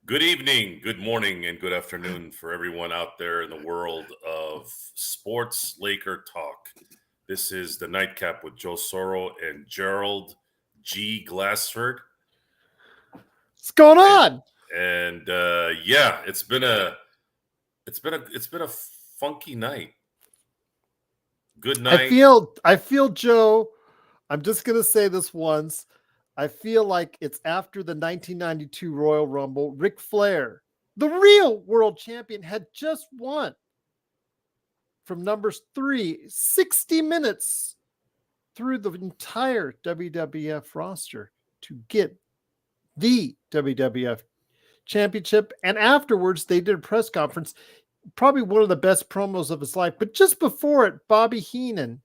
Good evening, good morning, and good afternoon for everyone out there in the world of sports Laker talk. This is the Nightcap with Joe Soro and Gerald G. Glassford. What's going on? And yeah, it's been a funky night. Good night. I feel, Joe, I'm just gonna say this once. I feel like it's after the 1992 Royal Rumble. Ric Flair, the real world champion, had just won from numbers 60 minutes through the entire WWF roster to get the WWF championship. And afterwards, they did a press conference, probably one of the best promos of his life. But just before it, Bobby Heenan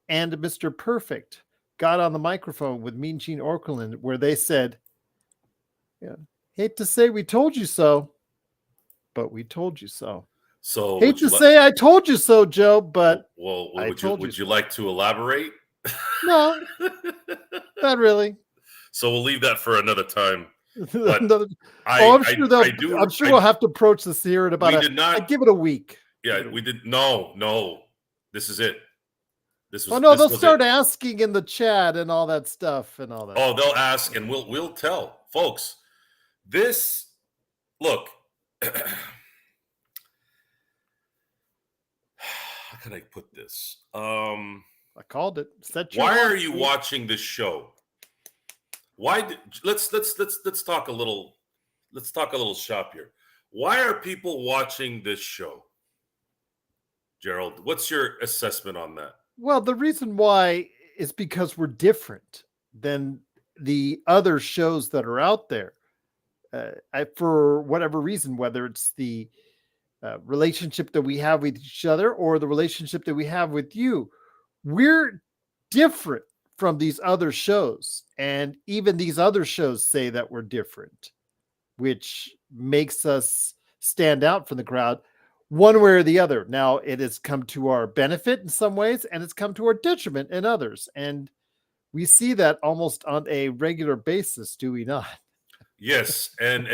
and Mr. Perfect got on the microphone with Mean Gene Okerlund, where they said, yeah, hate to say we told you so, but we told you so. So hate to say I told you so, Joe, but would you like to elaborate? No, not really. So we'll leave that for another time. I'm sure we'll have to approach this here in about I'd give it a week. Yeah, we did. No, this is it. They'll start asking in the chat and all that stuff and all that. Oh, they'll ask and we'll tell folks. Look, how can I put this? I called it. Why are you watching this show? Let's talk a little. Let's talk a little shop here. Why are people watching this show? Gerald, what's your assessment on that? Well, the reason why is because we're different than the other shows that are out there. For whatever reason, whether it's the relationship that we have with each other or the relationship that we have with you, we're different from these other shows. And even these other shows say that we're different, which makes us stand out from the crowd one way or the other. Now, it has come to our benefit in some ways, and it's come to our detriment in others. And we see that almost on a regular basis, do we not? Yes, and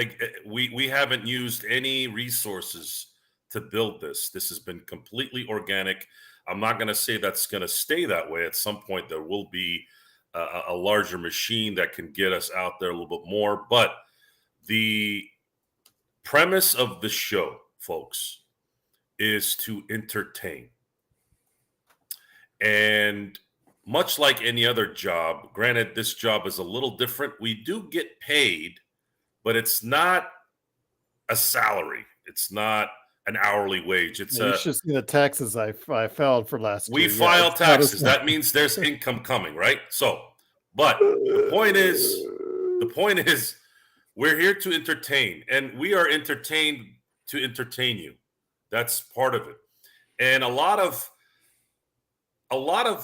we haven't used any resources to build this. This has been completely organic. I'm not going to say that's going to stay that way. At some point, there will be a larger machine that can get us out there a little bit more. But the premise of the show, folks, is to entertain. And much like any other job, granted, this job is a little different. We do get paid, but it's not a salary. It's not an hourly wage. It's you should see the taxes I filed for last year. We file taxes. That means there's income coming, right? So, but the point is, we're here to entertain, and we are entertained to entertain you. That's part of it. And a lot of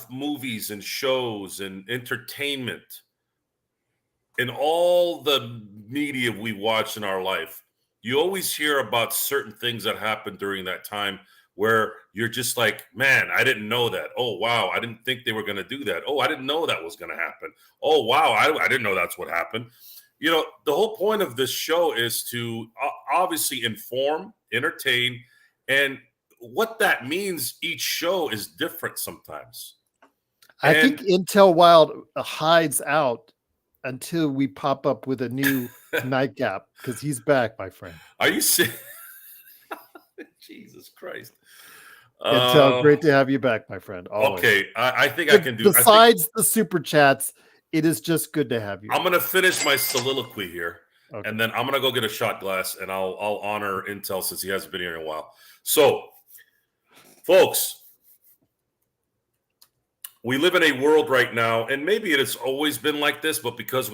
movies and shows and entertainment in all the media we watch in our life, you always hear about certain things that happen during that time where you're just like, man, I didn't know that. Oh, wow, I didn't think they were going to do that. Oh, I didn't know that was going to happen. Oh, wow, I didn't know that's what happened. You know, the whole point of this show is to obviously inform, entertain, and what that means, each show is different sometimes. I think Intel Wild hides out until we pop up with a new Nightcap, because he's back, my friend. Are you serious? Jesus Christ. Intel, great to have you back, my friend. Always. Okay, I think I can do. Besides the super chats, it is just good to have you. I'm going to finish my soliloquy here, and then I'm going to go get a shot glass, and I'll honor Intel since he hasn't been here in a while. So, folks, we live in a world right now, and maybe it has always been like this, but because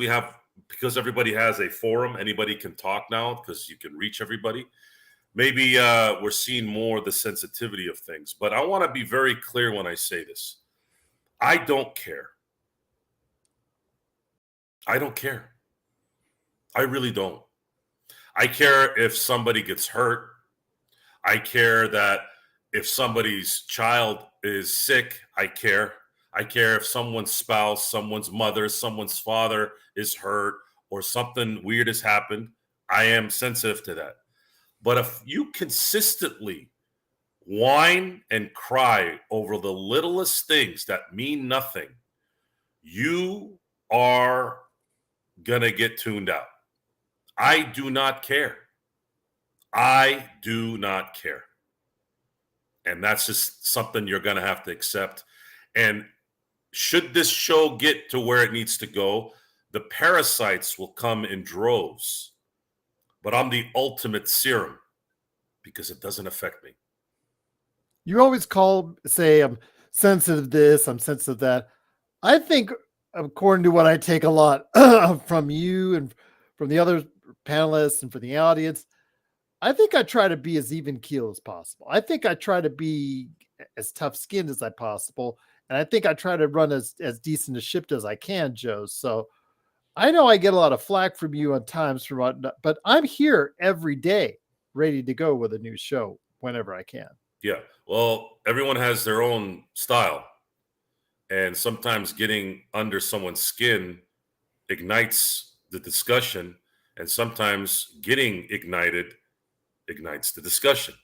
everybody has a forum, anybody can talk now because you can reach everybody. Maybe we're seeing more the sensitivity of things, but I want to be very clear when I say this. I don't care. I don't care. I really don't. I care if somebody gets hurt. I care that if somebody's child is sick, I care. I care if someone's spouse, someone's mother, someone's father is hurt or something weird has happened. I am sensitive to that. But if you consistently whine and cry over the littlest things that mean nothing, you are going to get tuned out. I do not care. I do not care. And that's just something you're going to have to accept. And should this show get to where it needs to go, the parasites will come in droves. But I'm the ultimate serum because it doesn't affect me. You always say, I'm sensitive to this, I'm sensitive to that. I think, according to what I take a lot from you and from the other panelists and from the audience, I think I try to be as even keel as possible. I think I try to be as tough skinned as I possible. And I think I try to run as decent a ship as I can, Joe. So I know I get a lot of flack from you on times for what, but I'm here every day ready to go with a new show whenever I can. Yeah. Well, everyone has their own style. And sometimes getting under someone's skin ignites the discussion. And sometimes getting ignited ignites the discussion.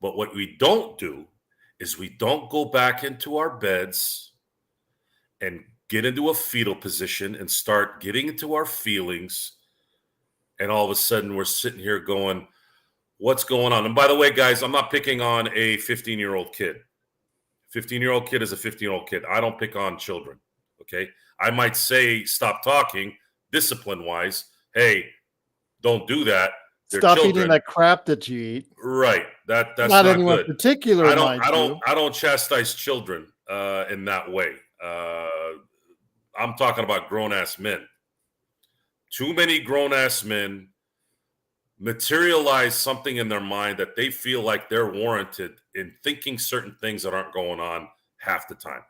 But what we don't do is we don't go back into our beds and get into a fetal position and start getting into our feelings. And all of a sudden we're sitting here going, what's going on? And by the way, guys, I'm not picking on a 15-year-old kid. 15-year-old kid is a 15-year-old kid. I don't pick on children, okay? I might say stop talking, discipline-wise. Hey, don't do that. They're Stop children. eating that crap that you eat. Right. That's not anyone good. particular. I don't chastise children in that way. I'm talking about grown-ass men. Too many grown-ass men materialize something in their mind that they feel like they're warranted in thinking certain things that aren't going on half the time.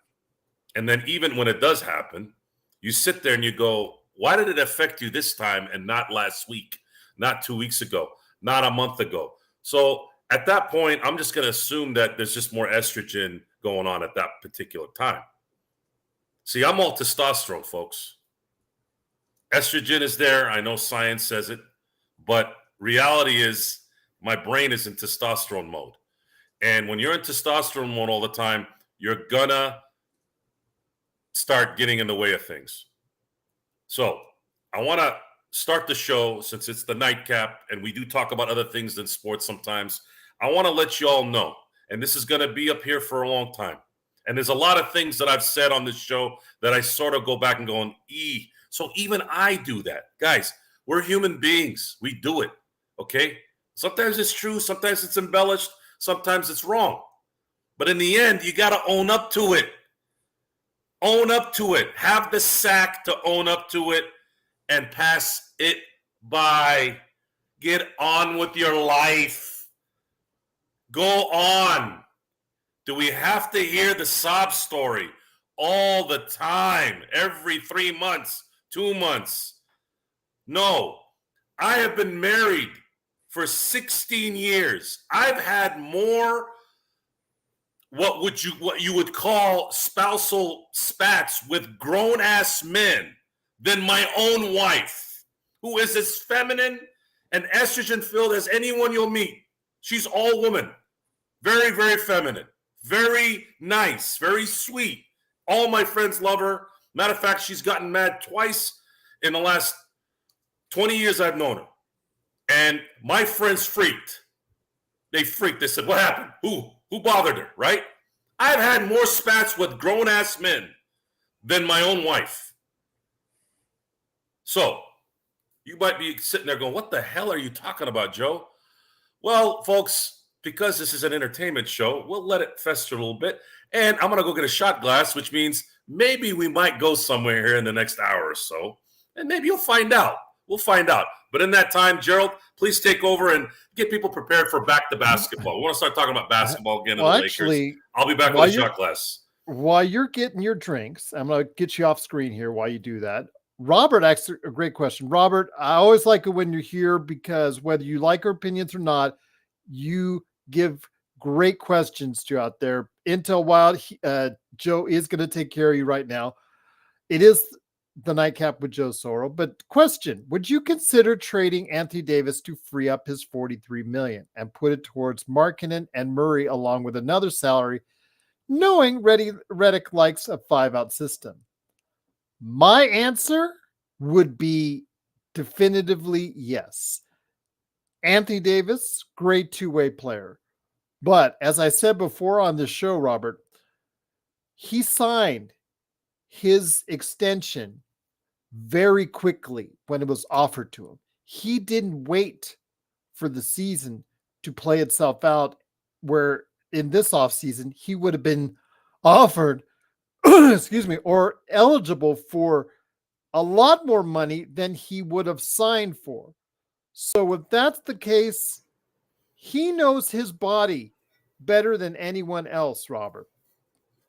And then even when it does happen, you sit there and you go, why did it affect you this time and not last week, not 2 weeks ago, not a month ago? So at that point, I'm just going to assume that there's just more estrogen going on at that particular time. See, I'm all testosterone, folks. Estrogen is there. I know science says it, but reality is my brain is in testosterone mode. And when you're in testosterone mode all the time, you're gonna start getting in the way of things. So I want to start the show, since it's the Nightcap and we do talk about other things than sports sometimes. I want to let you all know, and this is going to be up here for a long time. And there's a lot of things that I've said on this show that I sort of go back and go, so even I do that. Guys, we're human beings. We do it. Okay? Sometimes it's true. Sometimes it's embellished. Sometimes it's wrong. But in the end, you got to own up to it. Own up to it. Have the sack to own up to it and pass it by. Get on with your life. Go on. Do we have to hear the sob story all the time, every 3 months, 2 months? No. I have been married for 16 years. I've had more what you would call spousal spats with grown-ass men than my own wife, who is as feminine and estrogen-filled as anyone you'll meet. She's all woman. Very, very feminine. Very nice. Very sweet. All my friends love her. Matter of fact, she's gotten mad twice in the last 20 years I've known her. And my friends freaked. They freaked. They said, what happened? Who bothered her, right? I've had more spats with grown-ass men than my own wife. So you might be sitting there going, what the hell are you talking about, Joe? Well, folks, because this is an entertainment show, we'll let it fester a little bit. And I'm going to go get a shot glass, which means maybe we might go somewhere here in the next hour or so. And maybe you'll find out. We'll find out. But in that time, Gerald, please take over and get people prepared for back to basketball. We want to start talking about basketball again. Well, in the actually, Lakers. I'll be back with a shot glass. While you're getting your drinks, I'm going to get you off screen here while you do that. Robert asked a great question. Robert, I always like it when you're here because whether you like our opinions or not, you give great questions to out there. Intel Wild, Joe is going to take care of you right now. It is the Nightcap with Joe Soro. But question, would you consider trading Anthony Davis to free up his $43 million and put it towards Markkanen and Murray along with another salary, knowing Redick likes a 5-out system? My answer would be definitively yes. Anthony Davis, great two-way player. But as I said before on this show, Robert, he signed his extension very quickly when it was offered to him. He didn't wait for the season to play itself out, where in this offseason he would have been offered excuse me, or eligible for a lot more money than he would have signed for. So if that's the case, he knows his body better than anyone else, Robert.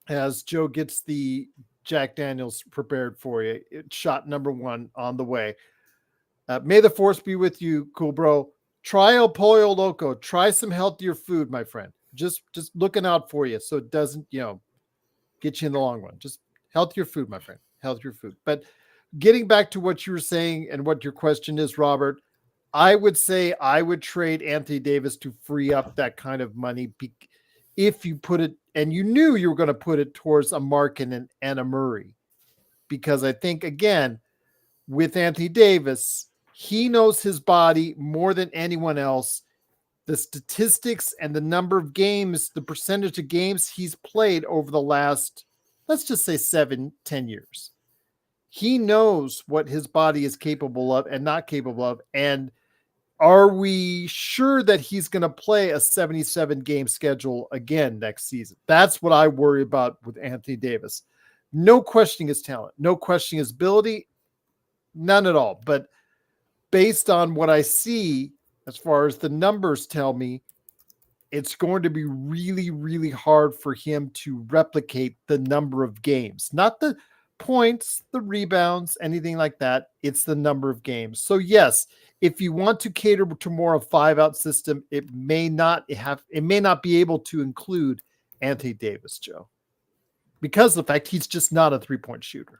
As Joe gets the Jack Daniels prepared for you, it's shot number 1 on the way. May the force be with you, cool bro. Try El Pollo Loco. Try some healthier food, my friend. Just looking out for you so it doesn't, get you in the long run. Just healthier food, my friend. Healthier food. But getting back to what you were saying and what your question is, Robert, I would say I would trade Anthony Davis to free up that kind of money if you put it, and you knew you were going to put it towards a Markkanen and a Murray. Because I think, again, with Anthony Davis, he knows his body more than anyone else. The statistics and the number of games, the percentage of games he's played over the last, let's just say 7-10 years. He knows what his body is capable of and not capable of. And are we sure that he's going to play a 77-game schedule again next season? That's what I worry about with Anthony Davis. No questioning his talent, no questioning his ability, none at all. But based on what I see, as far as the numbers tell me, it's going to be really, really hard for him to replicate the number of games. Not the points, the rebounds, anything like that. It's the number of games. So yes, if you want to cater to more of a 5-out system, it may not be able to include Anthony Davis, Joe, because of the fact he's just not a 3-point shooter.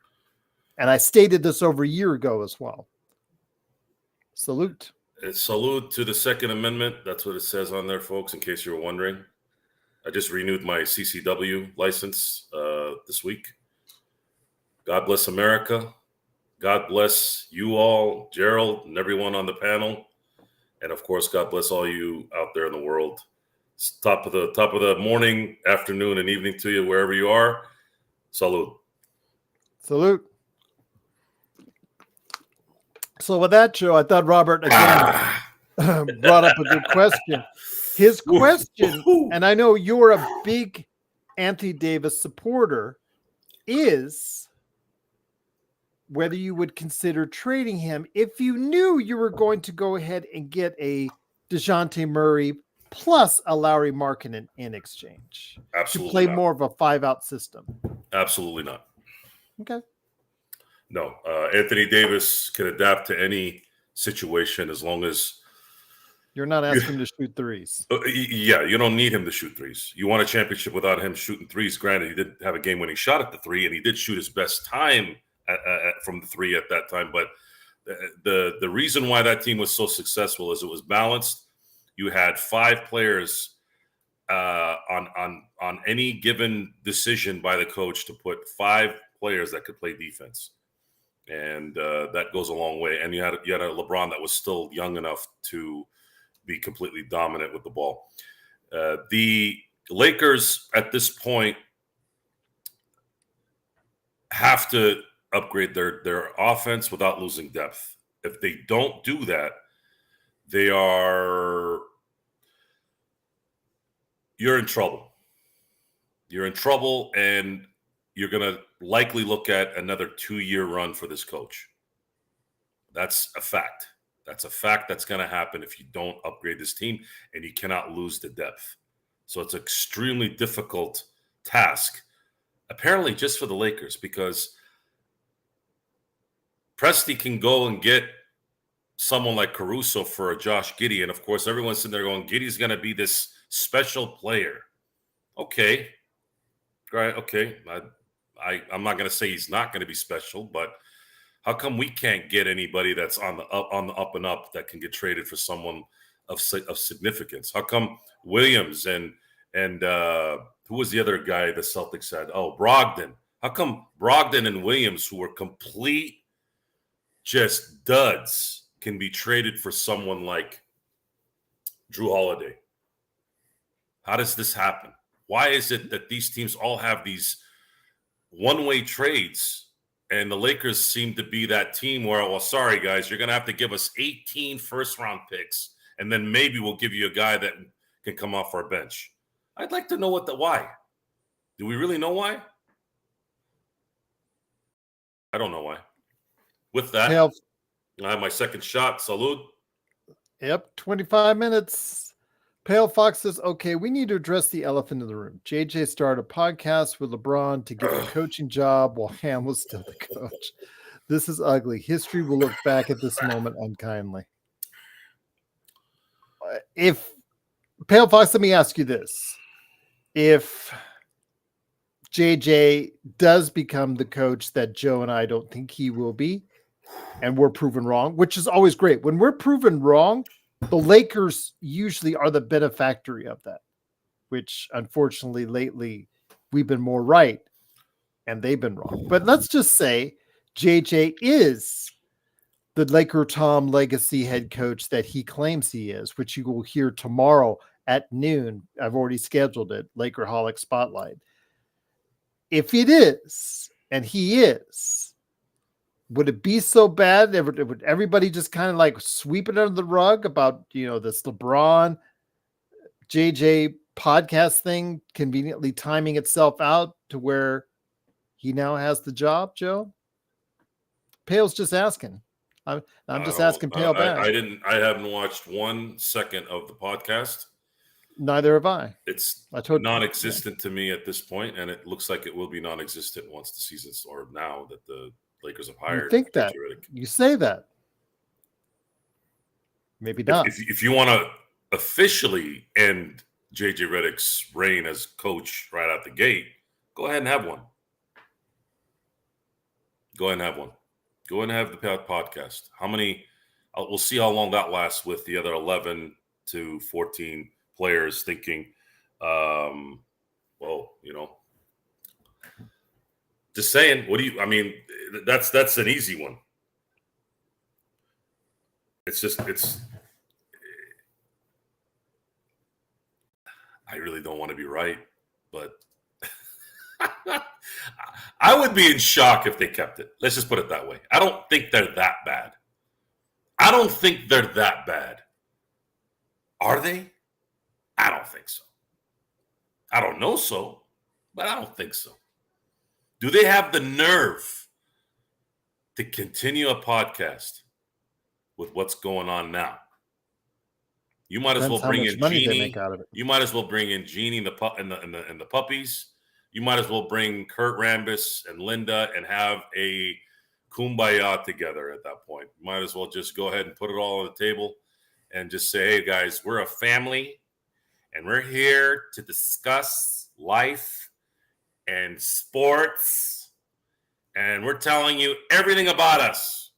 And I stated this over a year ago as well. Salute. Salute to the Second Amendment. That's what it says on there, folks, in case you were wondering. I just renewed my CCW license this week. God bless America. God bless you all, Gerald, and everyone on the panel. And, of course, God bless all you out there in the world. It's top of the morning, afternoon, and evening to you, wherever you are. Salute. Salute. So with that, Joe, I thought Robert, again, brought up a good question. His question, and I know you're a big Anthony Davis supporter, is whether you would consider trading him if you knew you were going to go ahead and get a DeJounte Murray plus a Lauri Markkanen in exchange. Absolutely to play not. more of a 5-out system. Absolutely not. Okay. No, Anthony Davis can adapt to any situation as long as you're not asking him to shoot threes. Yeah, you don't need him to shoot threes. You won a championship without him shooting threes. Granted, he didn't have a game-winning shot at the 3, and he did shoot his best time from the 3 at that time. But the reason why that team was so successful is it was balanced. You had 5 players on any given decision by the coach to put 5 players that could play defense. And that goes a long way. And you had a LeBron that was still young enough to be completely dominant with the ball. The Lakers at this point have to upgrade their offense without losing depth. If they don't do that, you're in trouble. You're in trouble, and you're going to likely look at another 2-year run for this coach. That's a fact. That's a fact that's going to happen if you don't upgrade this team, and you cannot lose the depth. So it's an extremely difficult task, apparently just for the Lakers, because Presti can go and get someone like Caruso for a Josh Giddey. And, of course, everyone's sitting there going, Giddey's going to be this special player. Okay. Right. Okay. I'm not going to say he's not going to be special, but how come we can't get anybody that's on the up and up that can get traded for someone of significance? How come Williams and who was the other guy the Celtics had? Oh, Brogdon. How come Brogdon and Williams, who were complete just duds, can be traded for someone like Drew Holiday? How does this happen? Why is it that these teams all have these one-way trades, and the Lakers seem to be that team where, well, sorry, guys, you're going to have to give us 18 first-round picks, and then maybe we'll give you a guy that can come off our bench? I'd like to know why. Do we really know why? I don't know why. With that, I have my second shot. Salud. Yep, 25 minutes. Pale Fox says, okay, we need to address the elephant in the room. JJ started a podcast with LeBron to get the coaching job while Ham was still the coach. This is ugly. History will look back at this moment unkindly. If Pale Fox, let me ask you this. If JJ does become the coach that Joe and I don't think he will be, and we're proven wrong, which is always great. When we're proven wrong, the Lakers usually are the benefactor of that, which unfortunately lately we've been more right and they've been wrong. But let's just say JJ is the Laker Tom legacy head coach that he claims he is, which you will hear tomorrow at noon. I've already scheduled it, Lakerholic Spotlight. If it is, and he is, would it be so bad? Would everybody just kind of like sweep it under the rug about, this LeBron JJ podcast thing conveniently timing itself out to where he now has the job, Joe? Pale's just asking. I'm just asking Pale back. I haven't watched 1 second of the podcast. Neither have I. It's non-existent to me at this point, and it looks like it will be non-existent once the season's, or now that the Lakers have hired. You think that? You say that. Maybe not. If you want to officially end JJ Redick's reign as coach right out the gate, go ahead and have one. Go ahead and have one. Go ahead and have the podcast. How many? We'll see how long that lasts with the other 11 to 14 players thinking, just saying, that's an easy one. I really don't want to be right, but I would be in shock if they kept it. Let's just put it that way. I don't think they're that bad. Are they? I don't think so. I don't know so, but I don't think so. Do they have the nerve to continue a podcast with what's going on now? You might as well bring in Jeannie. You might as well bring in Jeannie and the puppies. You might as well bring Kurt Rambis and Linda and have a kumbaya together at that point. You might as well just go ahead and put it all on the table and just say, hey, guys, we're a family, and we're here to discuss life and sports, and we're telling you everything about us.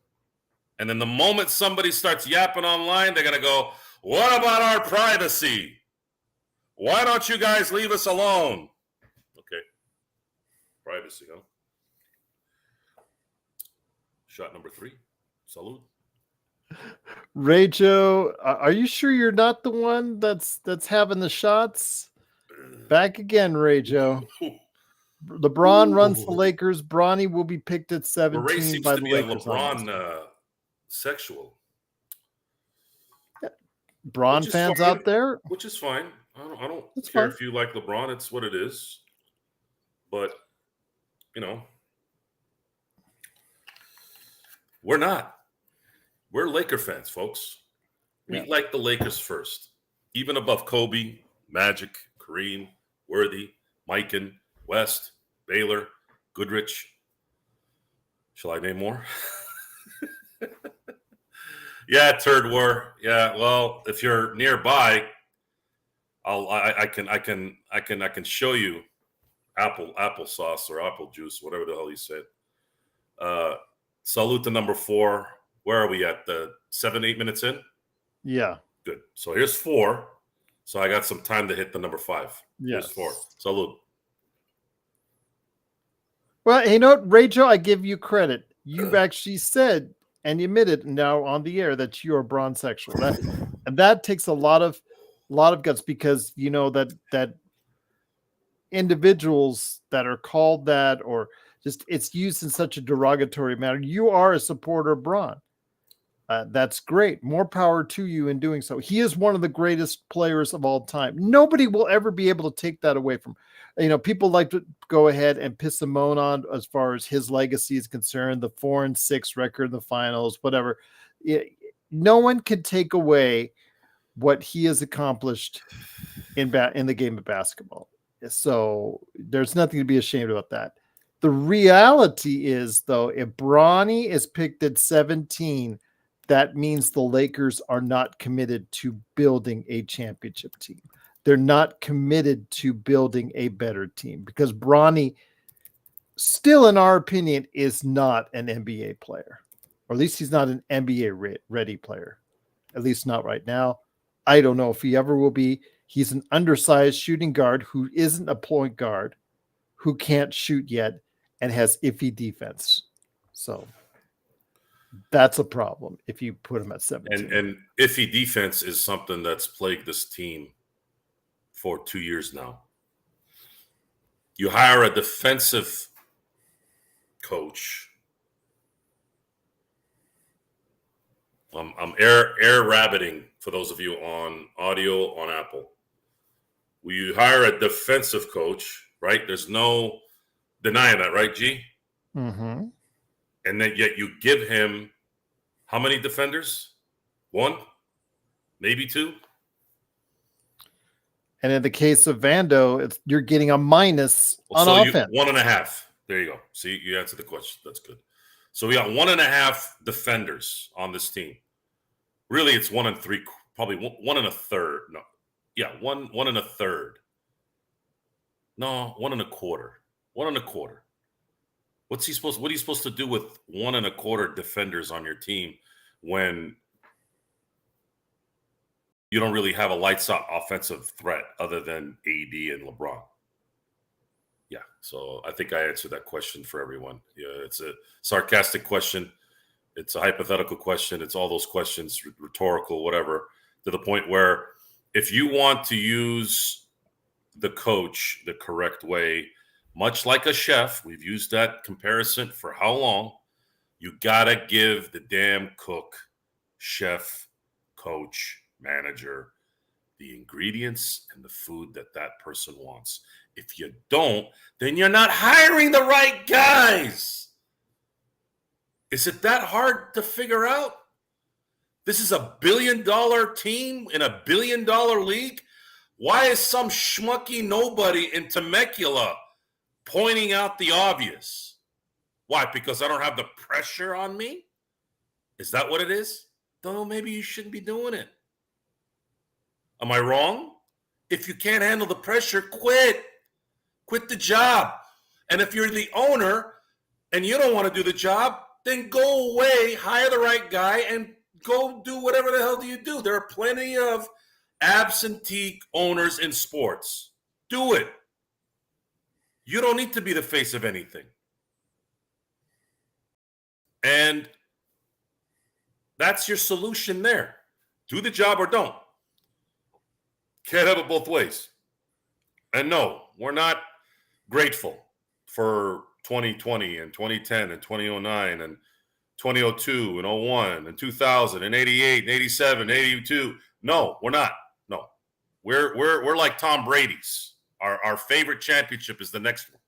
And then the moment somebody starts yapping online, they're going to go, what about our privacy? Why don't you guys leave us alone? Okay. Privacy, huh? Shot number 3. Salud. Ray Joe, are you sure you're not the one that's having the shots? Back again, Ray Joe. LeBron runs the Lakers. Bronny will be picked at 17 Ray seems by to the be Lakers. A LeBron sexual. Bron fans fine, out there, which is fine. I don't care if you like LeBron. It's what it is. But we're not. We're Laker fans, folks. We like the Lakers first, even above Kobe, Magic, Kareem, Worthy, Mikan, West, Baylor, Goodrich. Shall I name more? Yeah, turd war. Yeah, well, if you're nearby, I can show you applesauce or apple juice, whatever the hell you said. Salute to number 4. Where are we at? The 7-8 minutes in? Yeah. Good. So here's 4. So I got some time to hit the number 5. Here's Yes. 4. Salute. Well, you know what, Rachel, I give you credit. You've actually said and you admitted now on the air that you are bronzexual. That takes a lot of guts, because you know that individuals that are called that, or just it's used in such a derogatory manner. You are a supporter of Bron. That's great. More power to you in doing so. He is one of the greatest players of all time. Nobody will ever be able to take that away from. You know, people like to go ahead and piss Simone on as far as his legacy is concerned, the 4-6 record in the finals, whatever. No one can take away what he has accomplished in the game of basketball. So there's nothing to be ashamed about that. The reality is, though, if Bronny is picked at 17, that means the Lakers are not committed to building a championship team. They're not committed to building a better team, because Bronny, still, in our opinion, is not an NBA player, or at least he's not an NBA ready player, at least not right now. I don't know if he ever will be. He's an undersized shooting guard who isn't a point guard, who can't shoot yet, and has iffy defense. So that's a problem if you put him at 17. And iffy defense is something that's plagued this team for 2 years now. You hire a defensive coach. I'm air rabbiting for those of you on audio on Apple. You hire a defensive coach, right? There's no denying that, right, G? Mm-hmm. And then yet you give him how many defenders? 1, maybe 2. And in the case of Vando, you're getting a minus on offense. 1.5. There you go. See, you answered the question. That's good. So we got 1.5 defenders on this team. Really, it's 1 3, probably 1 1/3. No, yeah, 1 1/3. No, 1 1/4. 1 1/4. What are you supposed to do with 1 1/4 defenders on your team when you don't really have a lights out offensive threat other than AD and LeBron? Yeah, so I think I answered that question for everyone. Yeah, it's a sarcastic question. It's a hypothetical question. It's all those questions, rhetorical, whatever, to the point where if you want to use the coach the correct way, much like a chef, we've used that comparison for how long? You got to give the damn cook, chef, coach, manager, the ingredients and the food that person wants. If you don't, then you're not hiring the right guys. Is it that hard to figure out? This is $1 billion team in $1 billion league. Why is some schmucky nobody in Temecula pointing out the obvious? Why? Because I don't have the pressure on me? Is that what it is? No, maybe you shouldn't be doing it. Am I wrong? If you can't handle the pressure, quit. Quit the job. And if you're the owner and you don't want to do the job, then go away, hire the right guy, and go do whatever the hell do you do. There are plenty of absentee owners in sports. Do it. You don't need to be the face of anything. And that's your solution there. Do the job or don't. Can't have it both ways. And no, we're not grateful for 2020 and 2010 and 2009 and 2002 and 01 and 2000 and 88 and 87 and 82. No, we're not. No. We're like Tom Brady's. Our favorite championship is the next one.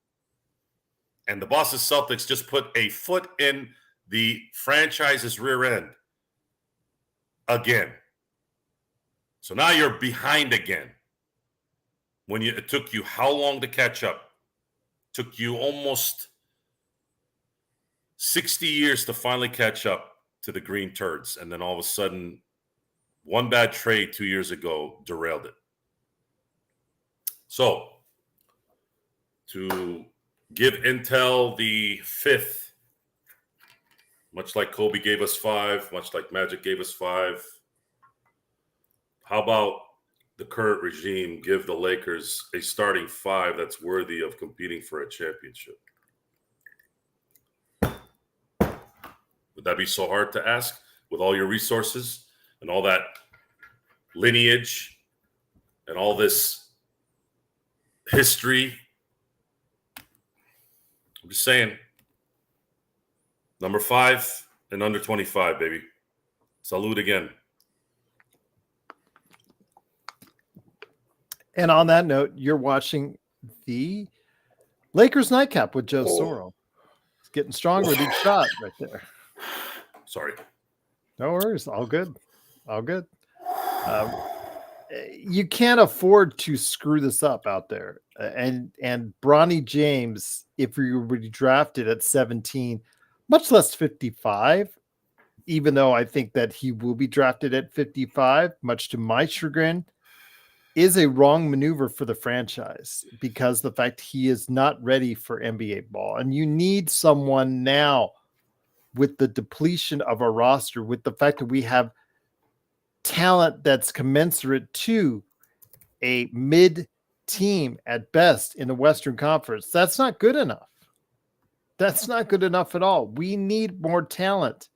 And the Boston Celtics just put a foot in the franchise's rear end again. So now you're behind again. It took you how long to catch up? It took you almost 60 years to finally catch up to the green turds. And then all of a sudden, one bad trade 2 years ago derailed it. So, to give Intel the fifth, much like Kobe gave us 5, much like Magic gave us 5, how about the current regime give the Lakers a starting 5 that's worthy of competing for a championship? Would that be so hard to ask with all your resources and all that lineage and all this history? I'm just saying, number 5 and under 25, baby. Salute again. And on that note, you're watching the Lakers Nightcap with Joe Soro. It's getting stronger with each shot right there. Sorry. No worries. All good. All good. You can't afford to screw this up out there. And Bronny James, if you were drafted at 17, much less 55, even though I think that he will be drafted at 55, much to my chagrin, is a wrong maneuver for the franchise because the fact he is not ready for NBA ball. And you need someone now with the depletion of our roster, with the fact that we have talent that's commensurate to a mid team at best in the Western Conference. That's not good enough. That's not good enough at all. We need more talent.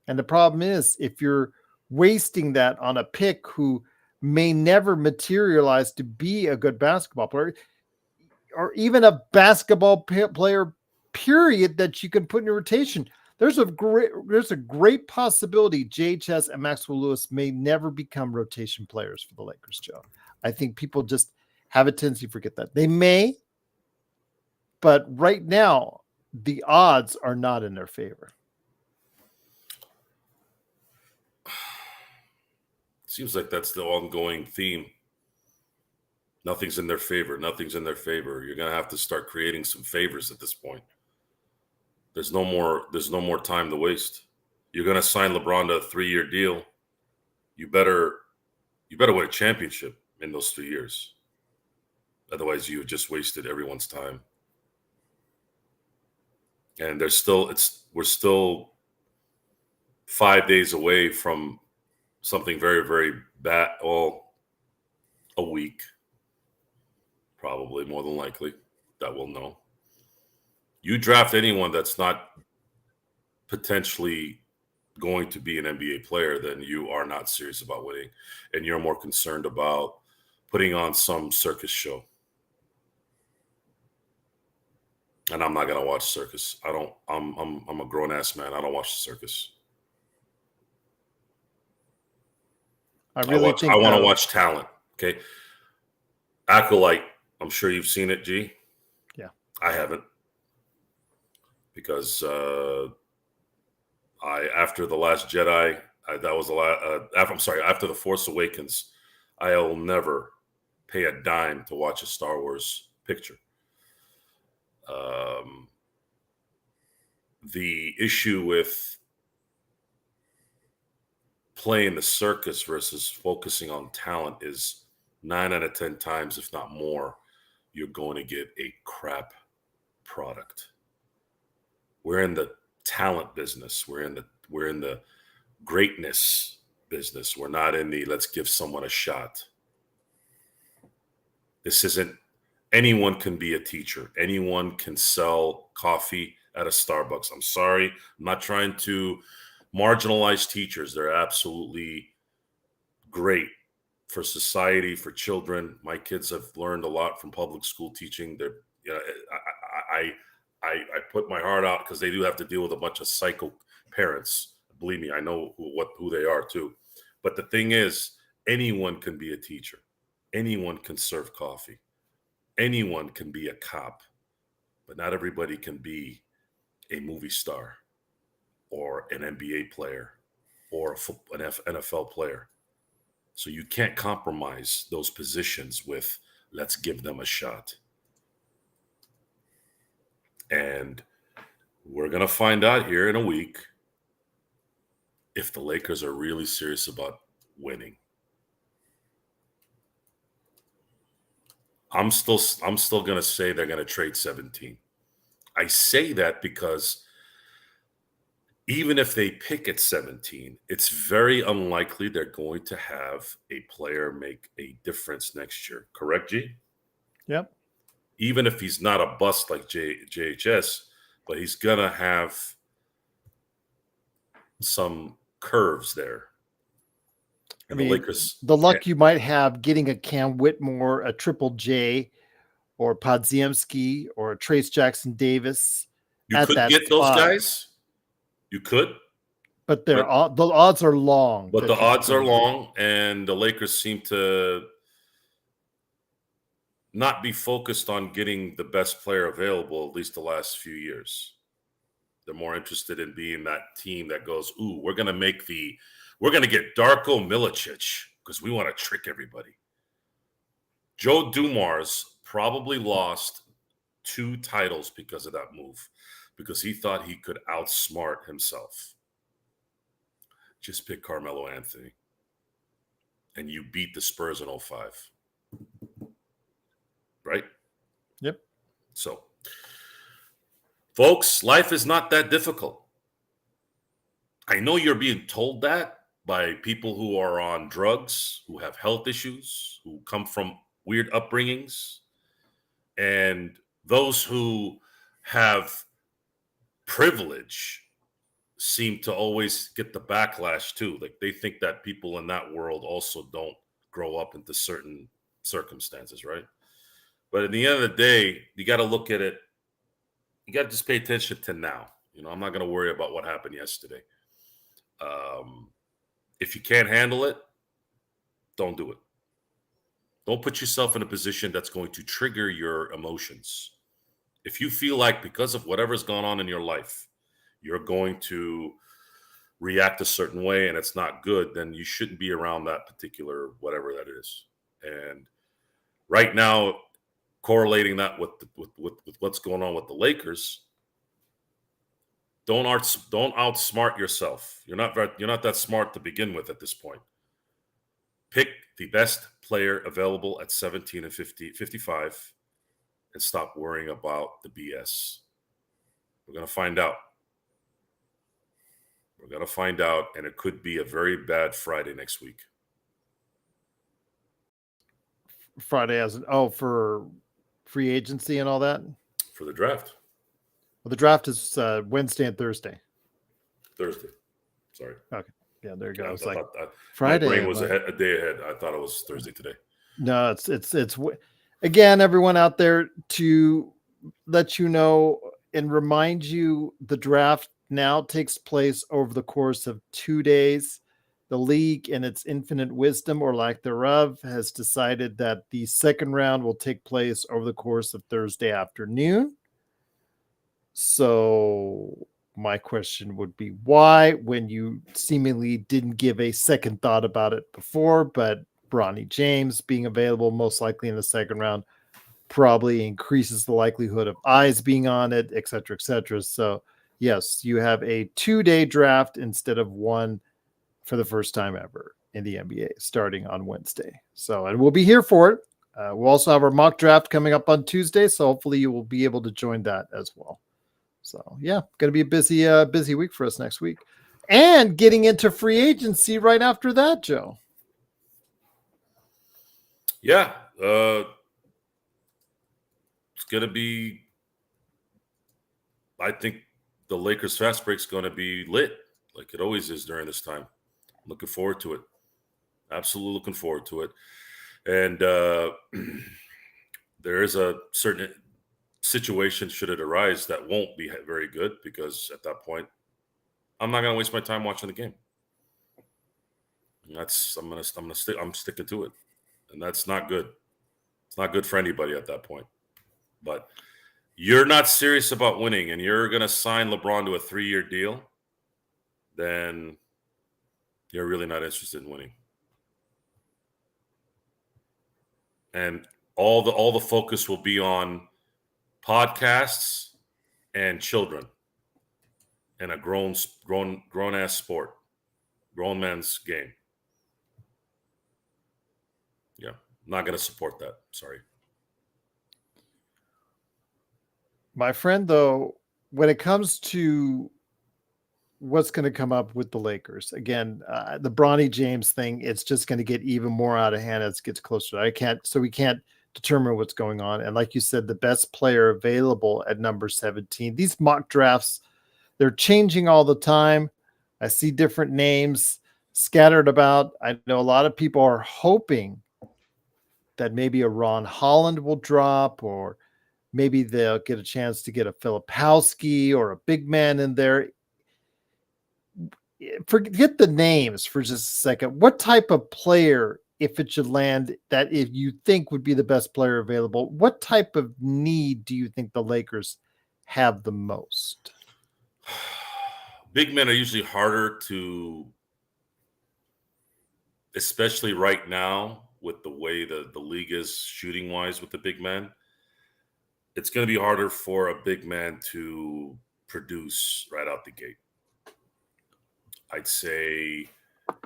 And the problem is, if you're wasting that on a pick who may never materialize to be a good basketball player, or even a basketball player, period, that you can put in your rotation, there's a great possibility JHS and Maxwell Lewis may never become rotation players for the Lakers, Joe. I think people just have a tendency to forget that. They may, but right now, the odds are not in their favor. Seems like that's the ongoing theme. Nothing's in their favor. Nothing's in their favor. You're gonna have to start creating some favors at this point. There's no more time to waste. You're gonna sign LeBron to a 3-year deal. You better win a championship in those 3 years. Otherwise, you just wasted everyone's time. And we're still 5 days away from something very, very bad. Well, a week, probably more than likely, that we'll know. You draft anyone that's not potentially going to be an NBA player, then you are not serious about winning, and you're more concerned about putting on some circus show. And I'm not gonna watch circus. I'm a grown ass man. I don't watch the circus. I want to watch talent. Okay. Acolyte. I'm sure you've seen it, G. Yeah. I haven't. Because after The Last Jedi, after The Force Awakens, I will never pay a dime to watch a Star Wars picture. The issue with playing the circus versus focusing on talent is 9 out of 10 times, if not more, you're going to get a crap product. We're in the talent business. We're in the greatness business. We're not in the let's give someone a shot. This isn't, anyone can be a teacher. Anyone can sell coffee at a Starbucks. I'm sorry. I'm not trying to marginalize teachers. They're absolutely great for society, for children. My kids have learned a lot from public school teaching. I put my heart out because they do have to deal with a bunch of psycho parents. Believe me, I know who they are too. But the thing is, anyone can be a teacher. Anyone can serve coffee. Anyone can be a cop. But not everybody can be a movie star or an NBA player or an NFL player. So you can't compromise those positions with let's give them a shot. And we're going to find out here in a week if the Lakers are really serious about winning. I'm still going to say they're going to trade 17. I say that because even if they pick at 17, it's very unlikely they're going to have a player make a difference next year. Correct, G? Yep. Even if he's not a bust like JHS, but he's going to have some curves there. And the Lakers, the luck you might have getting a Cam Whitmore, a Triple J, or Podziemski, or a Trace Jackson Davis. You could get those guys. You could. But the odds are long. But the odds are long, and the Lakers seem to not be focused on getting the best player available, at least the last few years. They're more interested in being that team that goes, ooh, we're going to get Darko Milicic because we want to trick everybody. Joe Dumars probably lost 2 titles because of that move, because he thought he could outsmart himself. Just pick Carmelo Anthony, and you beat the Spurs in 05. Right? Yep. So, folks, life is not that difficult. I know you're being told that by people who are on drugs, who have health issues, who come from weird upbringings, and those who have privilege seem to always get the backlash too. Like they think that people in that world also don't grow up into certain circumstances, right? But at the end of the day, you got to look at it. You got to just pay attention to now. I'm not going to worry about what happened yesterday. If you can't handle it, don't do it. Don't put yourself in a position that's going to trigger your emotions. If you feel like because of whatever's gone on in your life, you're going to react a certain way and it's not good, then you shouldn't be around that particular whatever that is. And right now, correlating that with what's going on with the Lakers, don't outsmart yourself. You're not that smart to begin with at this point. Pick the best player available at 17 and 55 and stop worrying about the BS. We're going to find out. We're going to find out, and it could be a very bad Friday next week. Friday for free agency and all that? For the draft. Well, the draft is Wednesday and Thursday. Thursday. Sorry. Okay. Yeah, there you go. It's like Friday. My brain was a day ahead. I thought it was Thursday today. No, it's again, everyone out there, to let you know and remind you, the draft now takes place over the course of 2 days. The league, in its infinite wisdom or lack thereof, has decided that the second round will take place over the course of Thursday afternoon. So my question would be, why, when you seemingly didn't give a second thought about it before? But Bronny James being available most likely in the second round probably increases the likelihood of eyes being on it, et cetera, et cetera. So yes, you have a 2-day draft instead of one for the first time ever in the NBA starting on Wednesday. So, and we'll be here for it. We'll also have our mock draft coming up on Tuesday. So hopefully you will be able to join that as well. So yeah, going to be a busy week for us next week, and getting into free agency right after that, Joe. Yeah. It's going to be, I think the Lakers fast break is going to be lit like it always is during this time. Looking forward to it. Absolutely looking forward to it. And there is a certain situation, should it arise, that won't be very good, because at that point, I'm not going to waste my time watching the game. And I'm sticking to it. And that's not good. It's not good for anybody at that point. But you're not serious about winning and you're going to sign LeBron to a 3-year deal, then you're really not interested in winning. And all the focus will be on podcasts and children and a grown ass sport. Grown man's game. Yeah, not going to support that. Sorry. My friend, though, when it comes to what's going to come up with the Lakers, again, the Bronny James thing, it's just going to get even more out of hand as it gets closer. We can't determine what's going on. And like you said, the best player available at number 17. These mock drafts, they're changing all the time. I see different names scattered about. I know a lot of people are hoping that maybe a Ron Holland will drop, or maybe they'll get a chance to get a Filipowski or a big man in there. Forget the names for just a second. What type of player, if it should land, that if you think would be the best player available, what type of need do you think the Lakers have the most? Big men are usually harder to, especially right now with the way the league is shooting wise with the big men. It's going to be harder for a big man to produce right out the gate. I'd say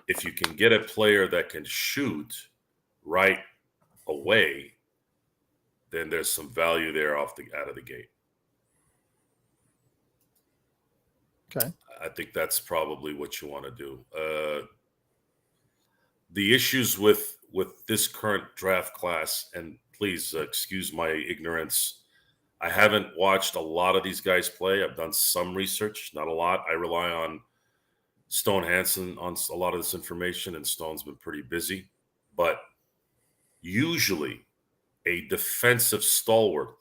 if you can get a player that can shoot right away, then there's some value there out of the gate. Okay. I think that's probably what you want to do. The issues with this current draft class, and please excuse my ignorance, I haven't watched a lot of these guys play. I've done some research, not a lot. I rely on Stone Hansen on a lot of this information, and Stone's been pretty busy. But usually a defensive stalwart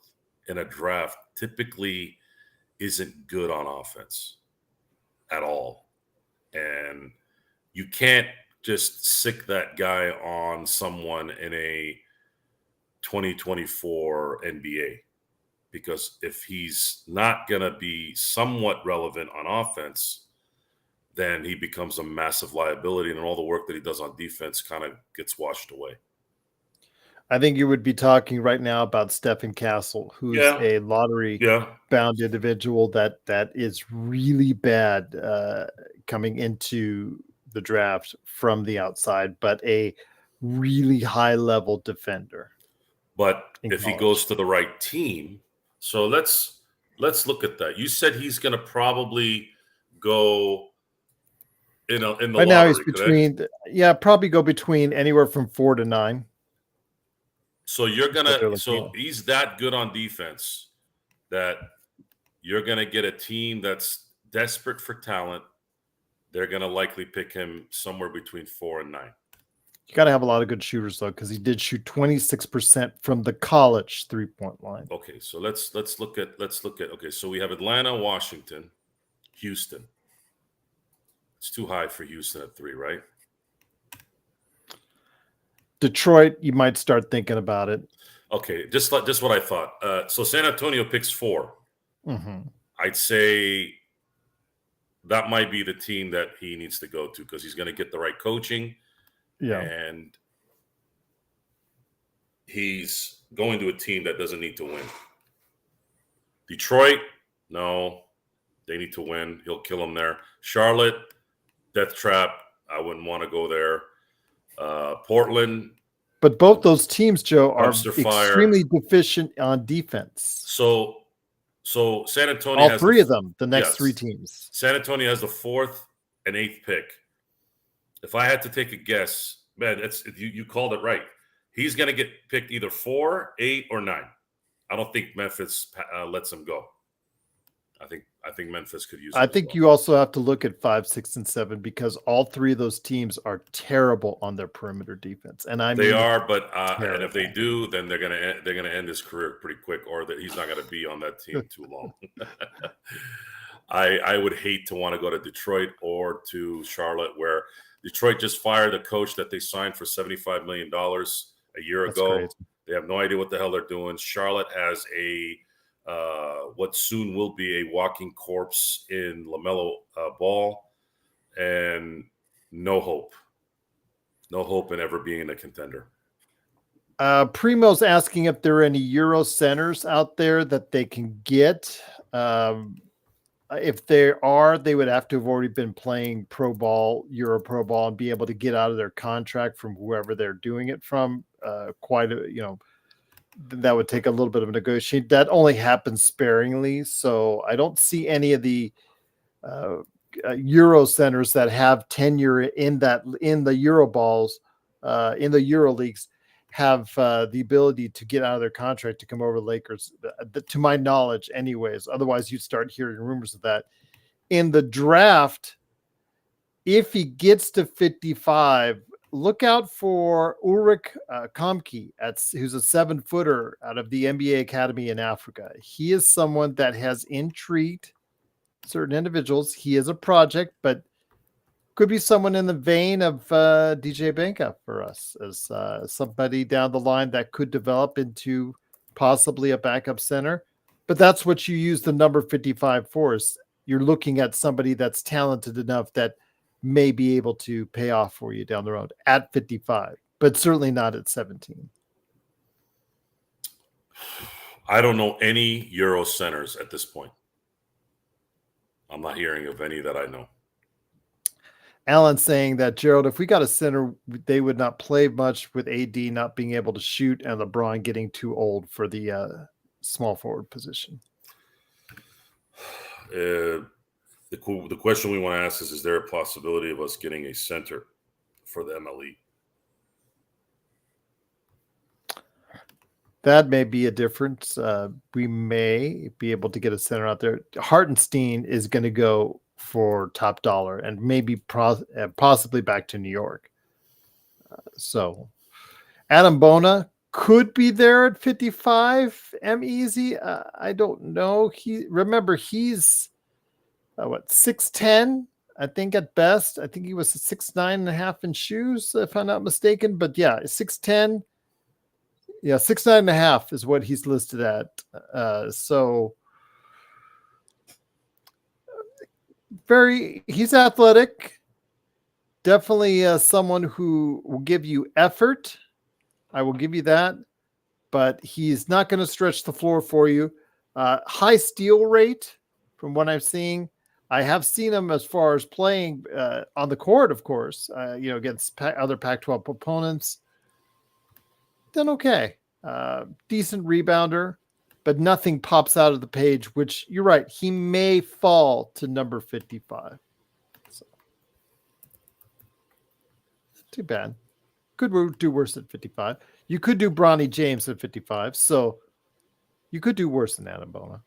in a draft typically isn't good on offense at all. And you can't just sick that guy on someone in a 2024 NBA, because if he's not going to be somewhat relevant on offense, then he becomes a massive liability, and all the work that he does on defense kind of gets washed away. I think you would be talking right now about Stephen Castle, who's a lottery-bound individual that is really bad coming into the draft from the outside, but a really high-level defender. But if he goes to the right team, so let's look at that. You said he's going to probably go in the right lottery. Now he's between, probably go between anywhere from 4 to 9. So so he's that good on defense that you're gonna get a team that's desperate for talent. They're gonna likely pick him somewhere between 4 and 9. You got to have a lot of good shooters though, because he did shoot 26% from the college 3-point line. Okay, so let's look at. Okay, so we have Atlanta, Washington, Houston. It's too high for Houston at 3, right? Detroit, you might start thinking about it. Okay, just what I thought. So San Antonio picks 4. Mm-hmm. I'd say that might be the team that he needs to go to, because he's going to get the right coaching. Yeah. And he's going to a team that doesn't need to win. Detroit, no, they need to win. He'll kill them there. Charlotte, death trap. I wouldn't want to go there. Portland. But both those teams, Joe, are extremely deficient on defense. So San Antonio has three of them, the next 3 teams. San Antonio has the 4th and 8th pick. If I had to take a guess, man, you called it right. He's going to get picked either 4, 8, or 9. I don't think Memphis lets him go. I think Memphis could use him. I think you also have to look at 5, 6, and 7, because all 3 of those teams are terrible on their perimeter defense. And they are, but and if they do, then they're gonna end his career pretty quick, or that he's not gonna be on that team too long. I would hate to want to go to Detroit or to Charlotte, where Detroit just fired a coach that they signed for $75 million a year ago. Crazy. They have no idea what the hell they're doing. Charlotte has what soon will be a walking corpse in LaMelo Ball, and no hope in ever being a contender. Primo's asking if there are any Euro centers out there that they can get. If they are, they would have to have already been playing pro ball, Euro pro ball, and be able to get out of their contract from whoever they're doing it from. That would take a little bit of negotiation. That only happens sparingly, so I don't see any of the Euro centers that have tenure in the Euro balls, in the Euro leagues, have the ability to get out of their contract to come over to Lakers, to my knowledge anyways. Otherwise, you'd start hearing rumors of that. In the draft, if he gets to 55, look out for Ulrich Kamke, who's a 7-footer out of the NBA Academy in Africa. He is someone that has intrigued certain individuals. He is a project, but could be someone in the vein of DJ Benka for us, as somebody down the line that could develop into possibly a backup center. But that's what you use the number 55 for. Is you're looking at somebody that's talented enough that may be able to pay off for you down the road at 55, but certainly not at 17. I don't know any Euro centers at this point. I'm not hearing of any that I know. Alan saying that, Gerald, if we got a center, they would not play much with AD not being able to shoot and LeBron getting too old for the small forward position. The question we want to ask is there a possibility of us getting a center for the MLE? That may be a difference. We may be able to get a center out there. Hartenstein is going to go for top dollar and maybe possibly back to New York. So Adam Bona could be there at 55. Easy. I don't know. He's 6'10", I think at best. I think he was 6'9.5" in shoes, if I'm not mistaken. But yeah, 6'10". Yeah, 6'9.5" is what he's listed at. So he's athletic. Definitely someone who will give you effort. I will give you that. But he's not going to stretch the floor for you. High steal rate from what I'm seeing. I have seen him as far as playing on the court, of course, against other Pac-12 opponents. Then okay. Decent rebounder, but nothing pops out of the page, which you're right. He may fall to number 55. So, too bad. Could do worse at 55. You could do Bronny James at 55. So you could do worse than Adam Bona.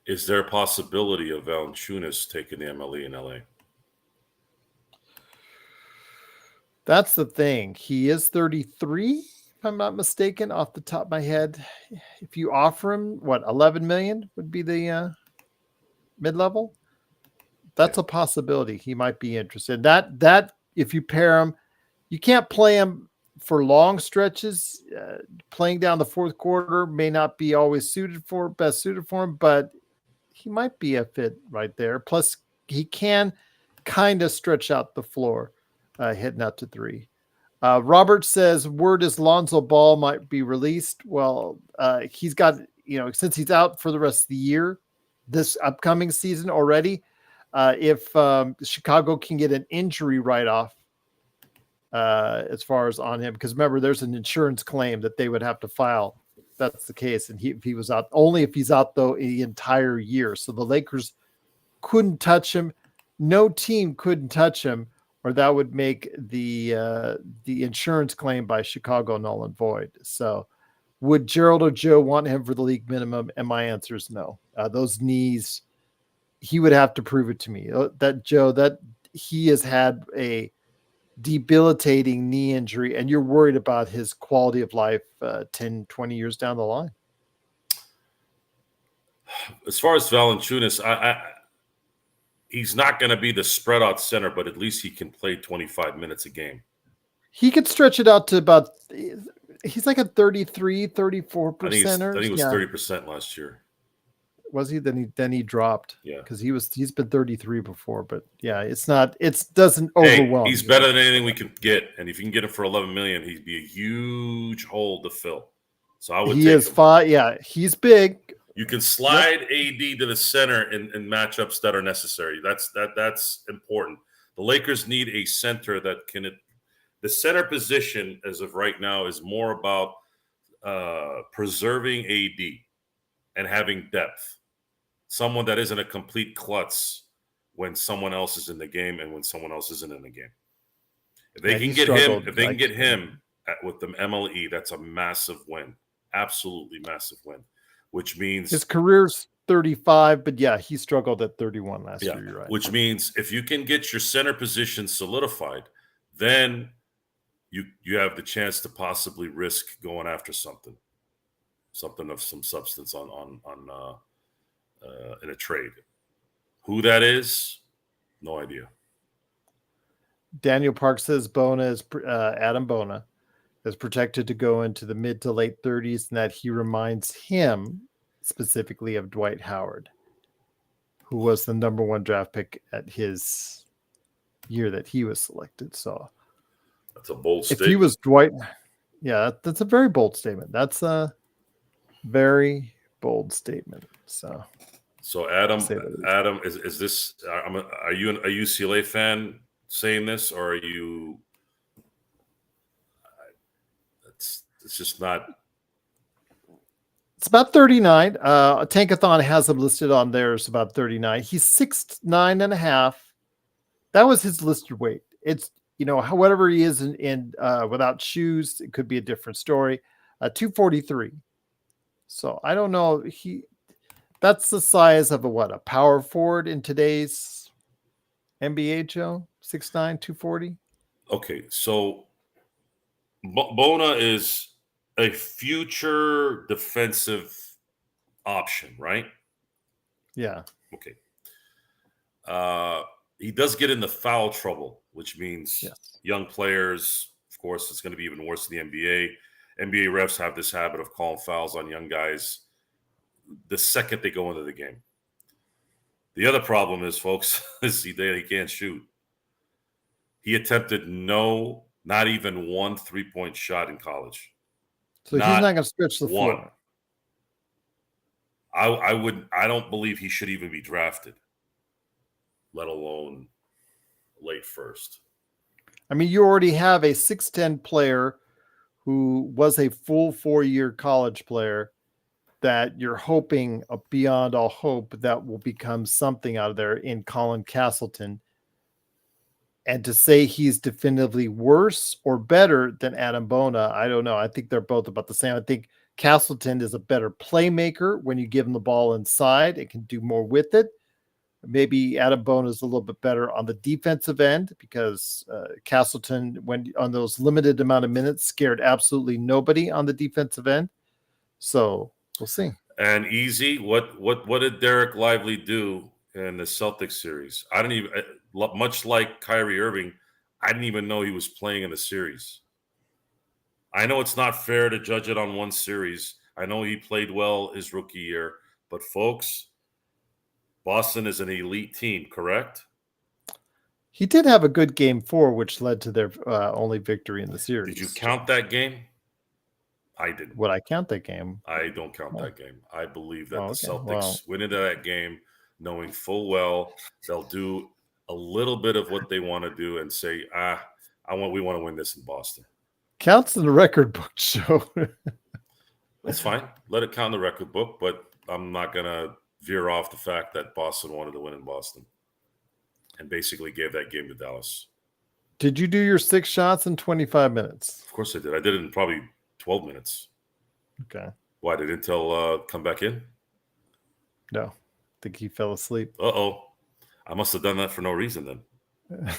Is there a possibility of Valanciunas taking the MLE in LA? That's the thing. He is 33, if I'm not mistaken, off the top of my head. If you offer him, 11 million would be the mid-level? That's a possibility. He might be interested. That if you pair him, you can't play him for long stretches. Playing down the fourth quarter may not be always best suited for him, but he might be a fit right there. Plus, he can kind of stretch out the floor, hitting out to 3. Robert says, word is Lonzo Ball might be released. Well, he's got, since he's out for the rest of the year, this upcoming season already, if Chicago can get an injury write-off as far as on him, because remember, there's an insurance claim that they would have to file. That's the case. And if he was out, only if he's out though the entire year. So the Lakers couldn't touch him. No team couldn't touch him, or that would make the insurance claim by Chicago null and void. So would Gerald or Joe want him for the league minimum? And my answer is no. Those knees, he would have to prove it to me that he has had a debilitating knee injury, and you're worried about his quality of life 10, 20 years down the line. As far as Valanciunas, he's not going to be the spread out center, but at least he can play 25 minutes a game. He could stretch it out to about, he's like a 33, 34%. I think he was 30% last year. Was he? Then he dropped. Yeah, because he's been 33 before, but yeah, it doesn't overwhelm. He's better than anything we can get, and if you can get him for 11 million, he'd be a huge hole to fill. So I would. He is 5. Yeah, he's big. You can slide AD to the center in matchups that are necessary. That's important. The Lakers need a center that can. The center position, as of right now, is more about preserving AD and having depth. Someone that isn't a complete klutz when someone else is in the game and when someone else isn't in the game. If they can get him, with the MLE, that's a massive win. Absolutely massive win. Which means his career's 35, but yeah, he struggled at 31 last year. You're right. Which means if you can get your center position solidified, then you have the chance to possibly risk going after something of some substance on in a trade. Who that is, no idea. Daniel Park says Adam Bona is projected to go into the mid to late 30s, and that he reminds him specifically of Dwight Howard, who was the number 1 draft pick at his year that he was selected. So that's a bold statement. If he was Dwight, that's a very bold statement. That's a very bold statement. So Adam, is this? Are you a UCLA fan saying this, or are you? It's just not. It's about 39. Tankathon has him listed on there. It's about 39. He's 6'9.5". That was his listed weight. It's, whatever he is in without shoes, it could be a different story. 243. So I don't know. That's the size of a power forward in today's NBA, Joe? 6'9", 240. Okay, so Bona is a future defensive option, right? Yeah. Okay. He does get into foul trouble, which means young players, of course, it's going to be even worse in the NBA. NBA refs have this habit of calling fouls on young guys the second they go into the game. The other problem is, folks, is he can't shoot. He attempted not even one 3-point shot in college. So he's not going to stretch the floor. I don't believe he should even be drafted, let alone late first. I mean, you already have a 6'10" player who was a full 4-year college player that you're hoping beyond all hope that will become something out of there in Colin Castleton. And to say he's definitively worse or better than Adam Bona, I don't know. I think they're both about the same. I think Castleton is a better playmaker when you give him the ball inside. It can do more with it. Maybe Adam Bona is a little bit better on the defensive end because Castleton, when on those limited amount of minutes, scared absolutely nobody on the defensive end. So we'll see. And easy, what did Derek Lively do in the Celtics series? I didn't even, much like Kyrie Irving, I didn't even know he was playing in the series. I know it's not fair to judge it on one series. I know he played well his rookie year, but folks, Boston is an elite team, correct? He did have a good game 4, which led to their only victory in the series. Did you count that game? I didn't. Would I count that game? I don't count that game. I believe that the Celtics went into that game knowing full well they'll do a little bit of what they want to do and say, we want to win this in Boston. Counts in the record book, Joe. That's fine. Let it count in the record book, but I'm not going to veer off the fact that Boston wanted to win in Boston and basically gave that game to Dallas. Did you do your 6 shots in 25 minutes? Of course I did. I did it in probably 12 minutes. Okay. Why, did Intel come back in? No. I think he fell asleep. Uh-oh. I must have done that for no reason then.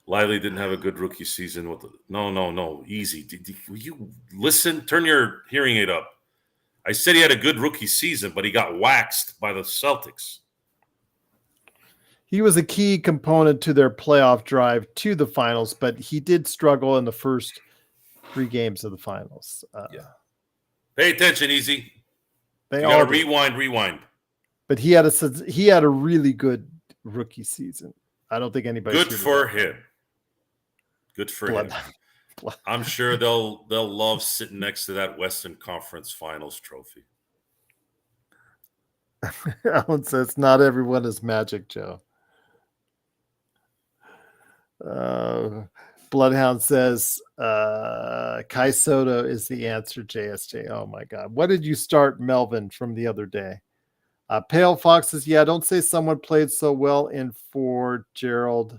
Lively didn't have a good rookie season. No. Easy. Will you listen? Turn your hearing aid up. I said he had a good rookie season, but he got waxed by the Celtics. He was a key component to their playoff drive to the finals, but he did struggle in the first 3 games of the finals. Pay attention, Easy. You got to rewind. But he had a really good rookie season. I don't think anybody. Good for him. Good for him. I'm sure they'll love sitting next to that Western Conference Finals trophy. Alan says, not everyone is Magic, Joe. Bloodhound says, Kai Soto is the answer, JSJ. Oh, my God. What did you start, Melvin, from the other day? Pale Fox says, yeah, don't say someone played so well in 4, Gerald,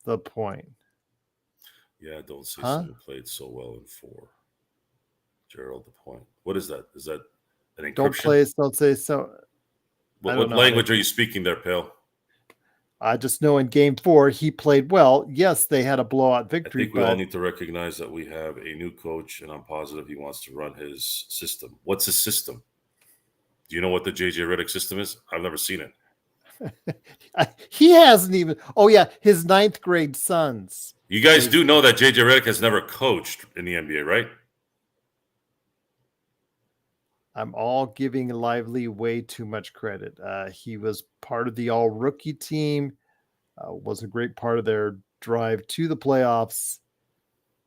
the point. Yeah, don't say someone played so well in 4. Gerald, the point. What is that? Is that an encryption? Don't say so. What language are you speaking there, Pale? I just know in game 4, he played well. Yes, they had a blowout victory. I think we all need to recognize that we have a new coach, and I'm positive he wants to run his system. What's his system? Do you know what the JJ Redick system is? I've never seen it. He hasn't even. Oh, yeah, his 9th grade sons. You guys do know that JJ Redick has never coached in the NBA, right? I'm all giving Lively way too much credit. He was part of the all-rookie team, was a great part of their drive to the playoffs.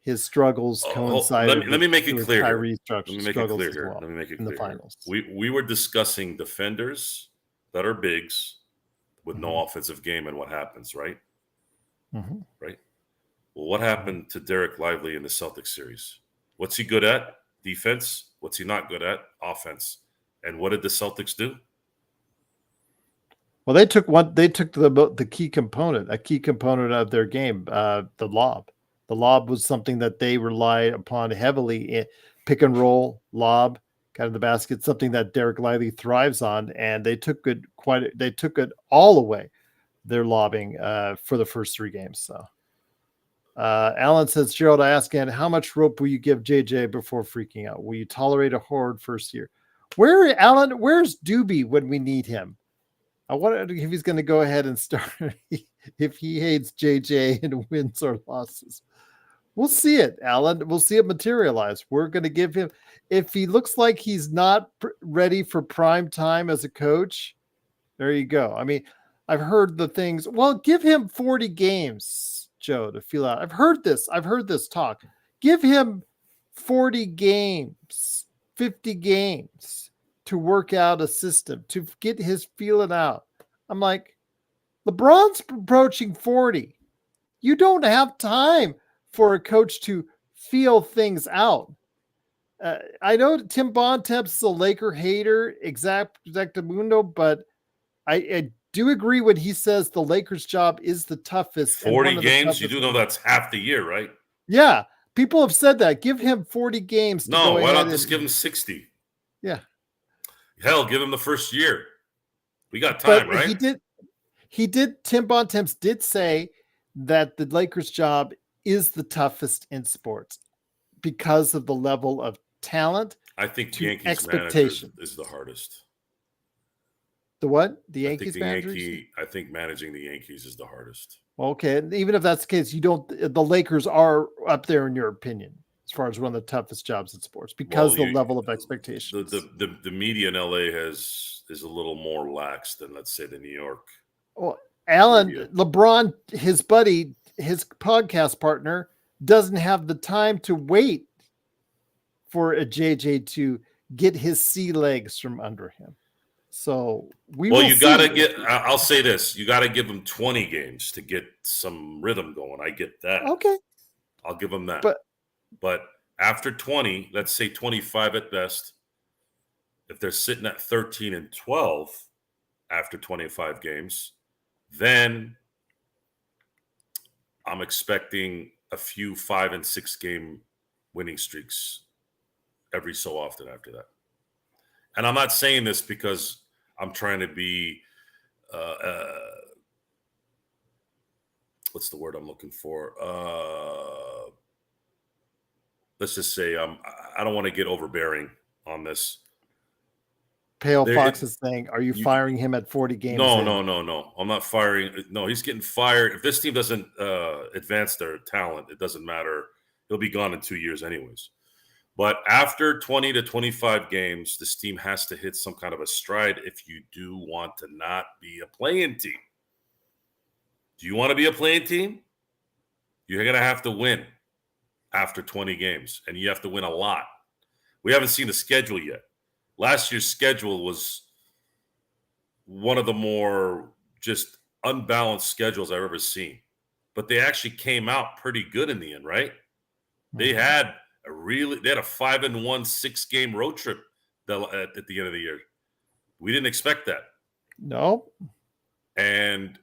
His struggles coincided. Let me make it clear here. Let me make it clear here. Let me make it clear. In the finals, we were discussing defenders that are bigs with no offensive game and what happens, right? Right. Well, what happened to Derek Lively in the Celtics series? What's he good at? Defense. What's he not good at? Offense. And what did the Celtics do? Well, they took the key component, a key component of their game, the lob. The lob was something that they relied upon heavily in pick and roll, lob, kind of the basket, something that Derek Lively thrives on. And they took it all away, their lobbing for the first 3 games. So Alan says, Gerald, I ask again, how much rope will you give JJ before freaking out? Will you tolerate a horde first year? Where's Doobie when we need him? I wonder if he's going to go ahead and start if he hates JJ and wins or losses. We'll see it, Alan. We'll see it materialize. We're going to give him, if he looks like he's not ready for prime time as a coach, there you go. I mean, I've heard the things. Well, give him 40 games, Joe, to feel out. I've heard this talk. Give him 40 games, 50 games to work out a system, to get his feeling out. I'm like, LeBron's approaching 40. You don't have time for a coach to feel things out. I know Tim Bontemps is a Laker hater, exactamundo, but I do agree when he says the Lakers' job is the toughest. 40 games? You do know that's half the year, right? Yeah. People have said that. Give him 40 games. No, why not just give him 60? Yeah. Hell, give him the first year. We got time, but right? Tim Bontemps did say that the Lakers' job is the toughest in sports because of the level of talent. I think the Yankees expectation is the hardest. The what? The Yankees manager? I think managing the Yankees is the hardest. Okay, even if that's the case, the Lakers are up there in your opinion as far as one of the toughest jobs in sports because the level of expectations. The media in LA is a little more lax than, let's say, the New York. Well, Alan, media. LeBron, his buddy, his podcast partner, doesn't have the time to wait for a JJ to get his sea legs from under him. So you got to get, I'll say this, you got to give him 20 games to get some rhythm going. I get that. Okay. I'll give him that. But after 20, let's say 25 at best, if they're sitting at 13 and 12 after 25 games, then I'm expecting a few 5 and 6 game winning streaks every so often after that. And I'm not saying this because I'm trying to be, what's the word I'm looking for? Let's just say I don't want to get overbearing on this. Pale Fox is saying, are you firing him at 40 games? No. I'm not firing. No, he's getting fired. If this team doesn't advance their talent, it doesn't matter. He'll be gone in 2 years anyways. But after 20 to 25 games, this team has to hit some kind of a stride if you do want to not be a playing team. Do you want to be a playing team? You're going to have to win. after 20 games, and you have to win a lot. We haven't seen the schedule yet. Last year's schedule was one of the more just unbalanced schedules I've ever seen. But they actually came out pretty good in the end, right? They had a 5-1 6-game road trip at the end of the year. We didn't expect that. No. And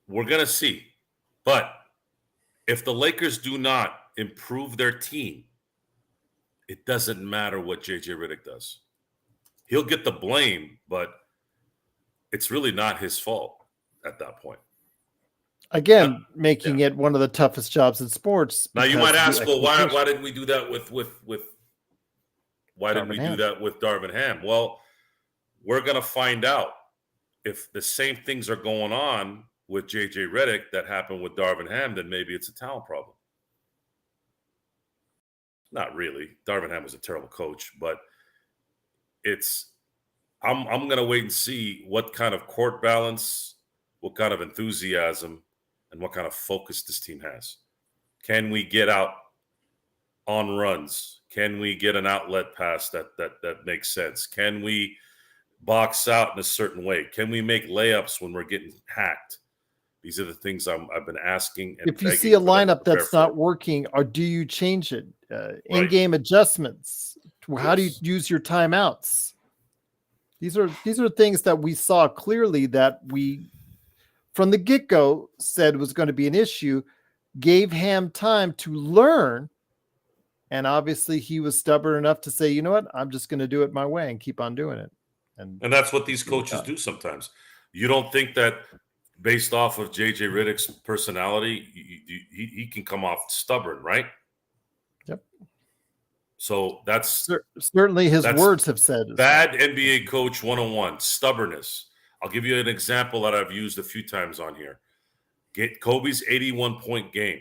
we're going to see. But if the Lakers do not improve their team, it doesn't matter what JJ Redick does. He'll get the blame, but it's really not his fault at that point. Again, making it one of the toughest jobs in sports. Now you might ask, well, why didn't we do that with Darvin Ham? Well, we're going to find out if the same things are going on with JJ Redick that happened with Darvin Ham, then maybe it's a talent problem. Not really. Darvin Ham was a terrible coach, but I'm going to wait and see what kind of court balance, what kind of enthusiasm, and what kind of focus this team has. Can we get out on runs? Can we get an outlet pass that makes sense? Can we box out in a certain way? Can we make layups when we're getting hacked? These are the things I've been asking. And if you see a lineup that's not working, or do you change it? In-game adjustments. How do you use your timeouts? These are things that we saw clearly that we, from the get-go, said was going to be an issue. Gave Ham time to learn, and obviously he was stubborn enough to say, you know what, I'm just going to do it my way and keep on doing it. And that's what these coaches do sometimes. You don't think that based off of JJ Redick's personality, he can come off stubborn, right? Yep. So that's certainly his words have said. Bad NBA coach 101, stubbornness. I'll give you an example that I've used a few times on here. Get Kobe's 81-point game.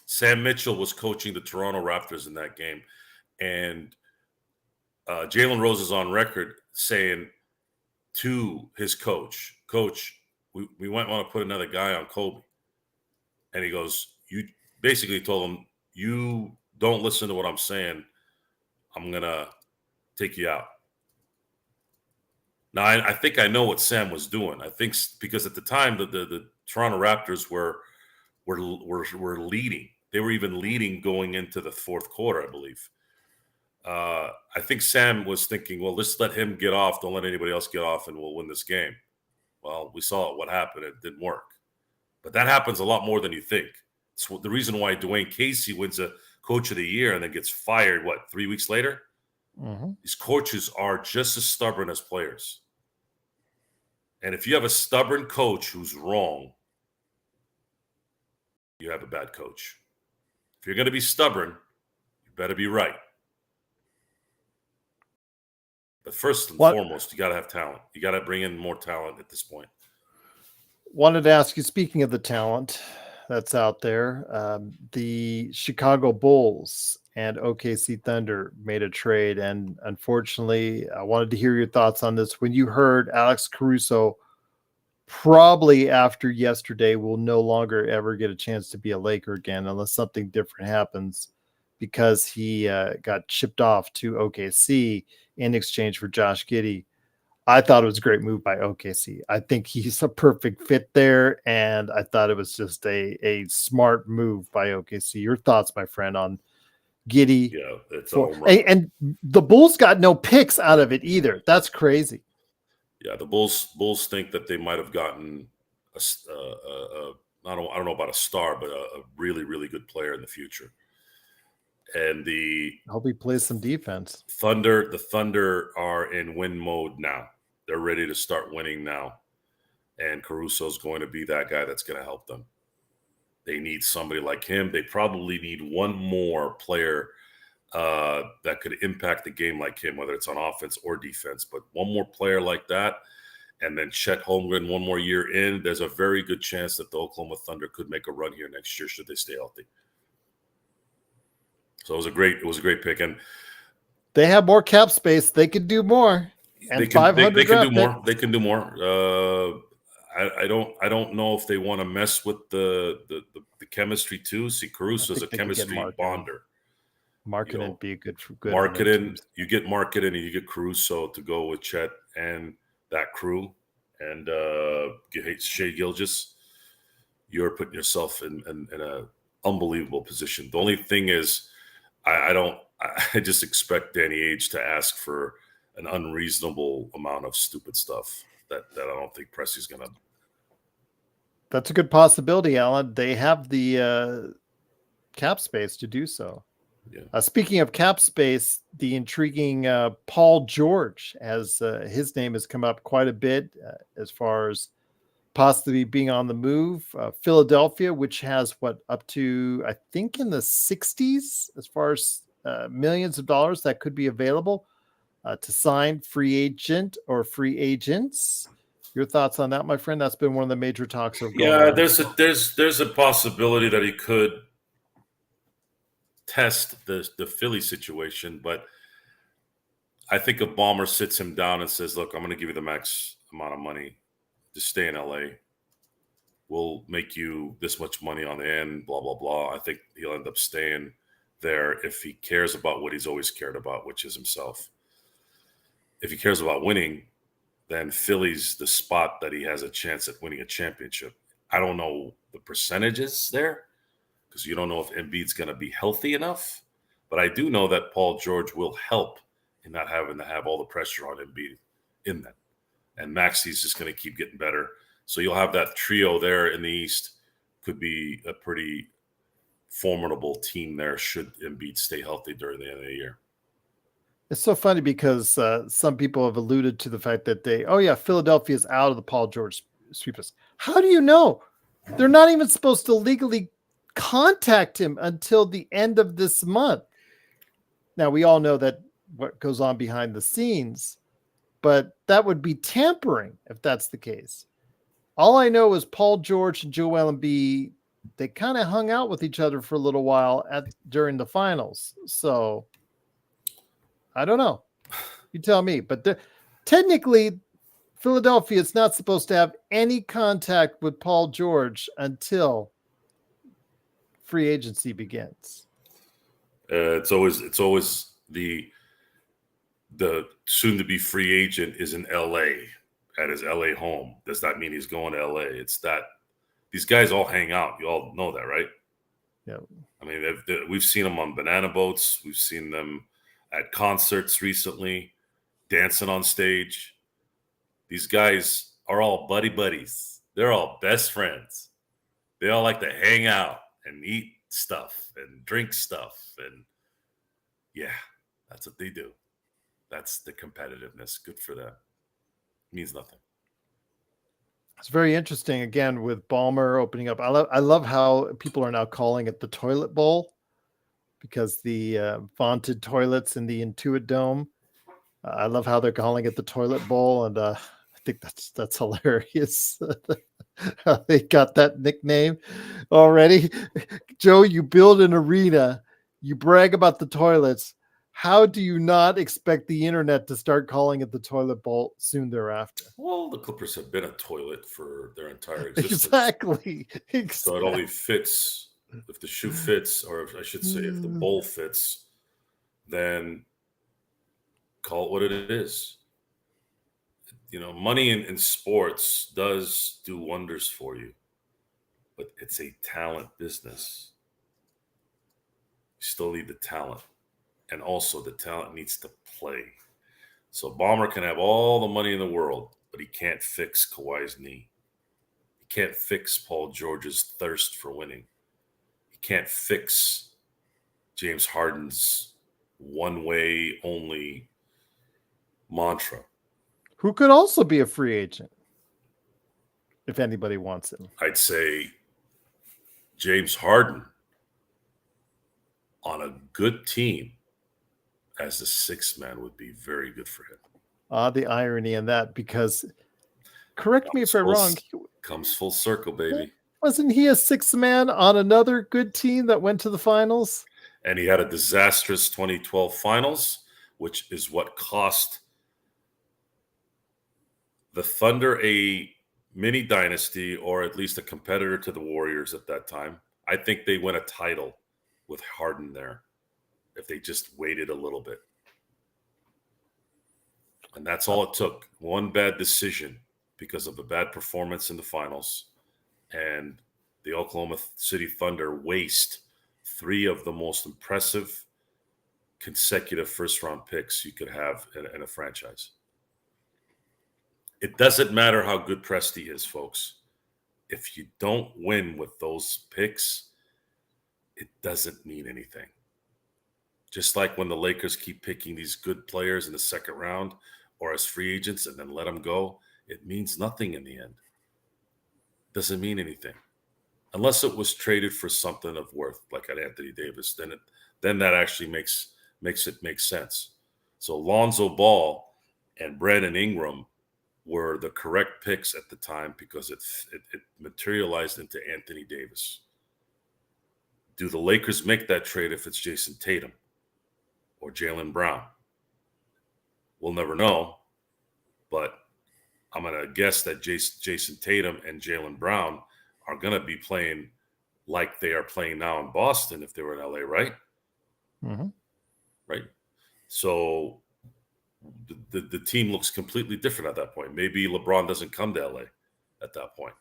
Sam Mitchell was coaching the Toronto Raptors in that game. And Jalen Rose is on record saying to his coach, we might want to put another guy on Kobe. And he goes, you basically told him, you don't listen to what I'm saying, I'm going to take you out. Now, I think I know what Sam was doing. I think because at the time, the Toronto Raptors were leading. They were even leading going into the fourth quarter, I believe. I think Sam was thinking, well, let's let him get off. Don't let anybody else get off, and we'll win this game. Well, we saw what happened. It didn't work. But that happens a lot more than you think. It's the reason why Dwayne Casey wins a Coach of the Year and then gets fired, 3 weeks later? Mm-hmm. These coaches are just as stubborn as players. And if you have a stubborn coach who's wrong, you have a bad coach. If you're going to be stubborn, you better be right. But first and foremost, you got to have talent. You got to bring in more talent at this point. Wanted to ask you, speaking of the talent that's out there, the Chicago Bulls and OKC Thunder made a trade. And unfortunately, I wanted to hear your thoughts on this. When you heard Alex Caruso, probably after yesterday, will no longer ever get a chance to be a Laker again unless something different happens, because he got shipped off to OKC in exchange for Josh Giddey. I thought it was a great move by OKC. I think he's a perfect fit there, and I thought it was just a smart move by OKC. Your thoughts, my friend, on Giddey? Yeah, it's all right. And the Bulls got no picks out of it either. That's crazy. Yeah, the Bulls think that they might have gotten I don't know about a star, but a really, really good player in the future. And I hope he plays some defense. The Thunder are in win mode now. They're ready to start winning now. And Caruso's going to be that guy that's going to help them. They need somebody like him. They probably need one more player that could impact the game like him, whether it's on offense or defense. But one more player like that, and then Chet Holmgren 1 more year in, there's a very good chance that the Oklahoma Thunder could make a run here next year should they stay healthy. So it was a great pick, and they have more cap space. They could do more. And they can do more. They can do more. I don't know if they want to mess with the chemistry too. See, Caruso is a chemistry bonder. Marketing would be good. Marketing, you get Marketing and you get Caruso to go with Chet and that crew, and you hate Shea Gilgeous. You're putting yourself in an unbelievable position. The only thing is, I just expect Danny Ainge to ask for an unreasonable amount of stupid stuff that I don't think Presti's gonna. That's a good possibility, Alan. They have the cap space to do so. Yeah. Speaking of cap space, the intriguing Paul George, as his name has come up quite a bit as far as possibly being on the move. Philadelphia, which has up to, I think, in the 60s as far as millions of dollars that could be available to sign free agent or free agents. Your thoughts on that, my friend? That's been one of the major talks of going on. There's a possibility that he could test the Philly situation, but I think if Ballmer sits him down and says, look, I'm going to give you the max amount of money to stay in LA. We'll make you this much money on the end, blah, blah, blah. I think he'll end up staying there if he cares about what he's always cared about, which is himself. If he cares about winning, then Philly's the spot that he has a chance at winning a championship. I don't know the percentages there because you don't know if Embiid's going to be healthy enough. But I do know that Paul George will help in not having to have all the pressure on Embiid in that. And Maxi's just going to keep getting better. So you'll have that trio there in the East. Could be a pretty formidable team there should Embiid stay healthy during the end of the year. It's so funny because some people have alluded to the fact that Philadelphia is out of the Paul George sweep list. How do you know? They're not even supposed to legally contact him until the end of this month. Now, we all know that what goes on behind the scenes, but that would be tampering if that's the case. All I know is Paul George and Joel Embiid, they kind of hung out with each other for a little while during the finals. So I don't know. You tell me. But technically, Philadelphia is not supposed to have any contact with Paul George until free agency begins. It's always the soon-to-be free agent is in L.A. at his L.A. home. Does that mean he's going to L.A.? It's that these guys all hang out. You all know that, right? Yeah. I mean, we've seen them on banana boats. We've seen them at concerts recently, dancing on stage. These guys are all buddies. They're all best friends. They all like to hang out and eat stuff and drink stuff. And yeah, that's what they do. That's the competitiveness. Good for them. Means nothing. It's very interesting, again, with Ballmer opening up. I love how people are now calling it the toilet bowl because the vaunted toilets in the Intuit Dome. I love how they're calling it the toilet bowl, and I think that's hilarious. They got that nickname already. Joe, you build an arena, you brag about the toilets. How do you not expect the internet to start calling it the toilet bowl soon thereafter? Well, the Clippers have been a toilet for their entire existence. Exactly. So it only fits if the shoe fits, or I should say, if the bowl fits, then call it what it is. You know, money in sports does do wonders for you, but it's a talent business. You still need the talent. And also the talent needs to play. So Ballmer can have all the money in the world, but he can't fix Kawhi's knee. He can't fix Paul George's thirst for winning. He can't fix James Harden's one-way only mantra. Who could also be a free agent if anybody wants him? I'd say James Harden on a good team as the sixth man would be very good for him. The irony in that, because correct me if I'm wrong. Comes full circle, baby. Wasn't he a sixth man on another good team that went to the finals? And he had a disastrous 2012 finals, which is what cost the Thunder a mini dynasty, or at least a competitor to the Warriors at that time. I think they win a title with Harden there if they just waited a little bit. And that's all it took. One bad decision because of a bad performance in the finals. And the Oklahoma City Thunder waste 3 of the most impressive consecutive first-round picks you could have in a franchise. It doesn't matter how good Presti is, folks. If you don't win with those picks, it doesn't mean anything. Just like when the Lakers keep picking these good players in the second round or as free agents and then let them go, it means nothing in the end. Doesn't mean anything. Unless it was traded for something of worth, like an Anthony Davis, then that actually makes it make sense. So Lonzo Ball and Brandon Ingram were the correct picks at the time because it materialized into Anthony Davis. Do the Lakers make that trade if it's Jason Tatum or Jaylen Brown? We'll never know, but I'm going to guess that Jason Tatum and Jaylen Brown are going to be playing like they are playing now in Boston if they were in LA, right? Mm-hmm. Right. So the team looks completely different at that point. Maybe LeBron doesn't come to LA at that point.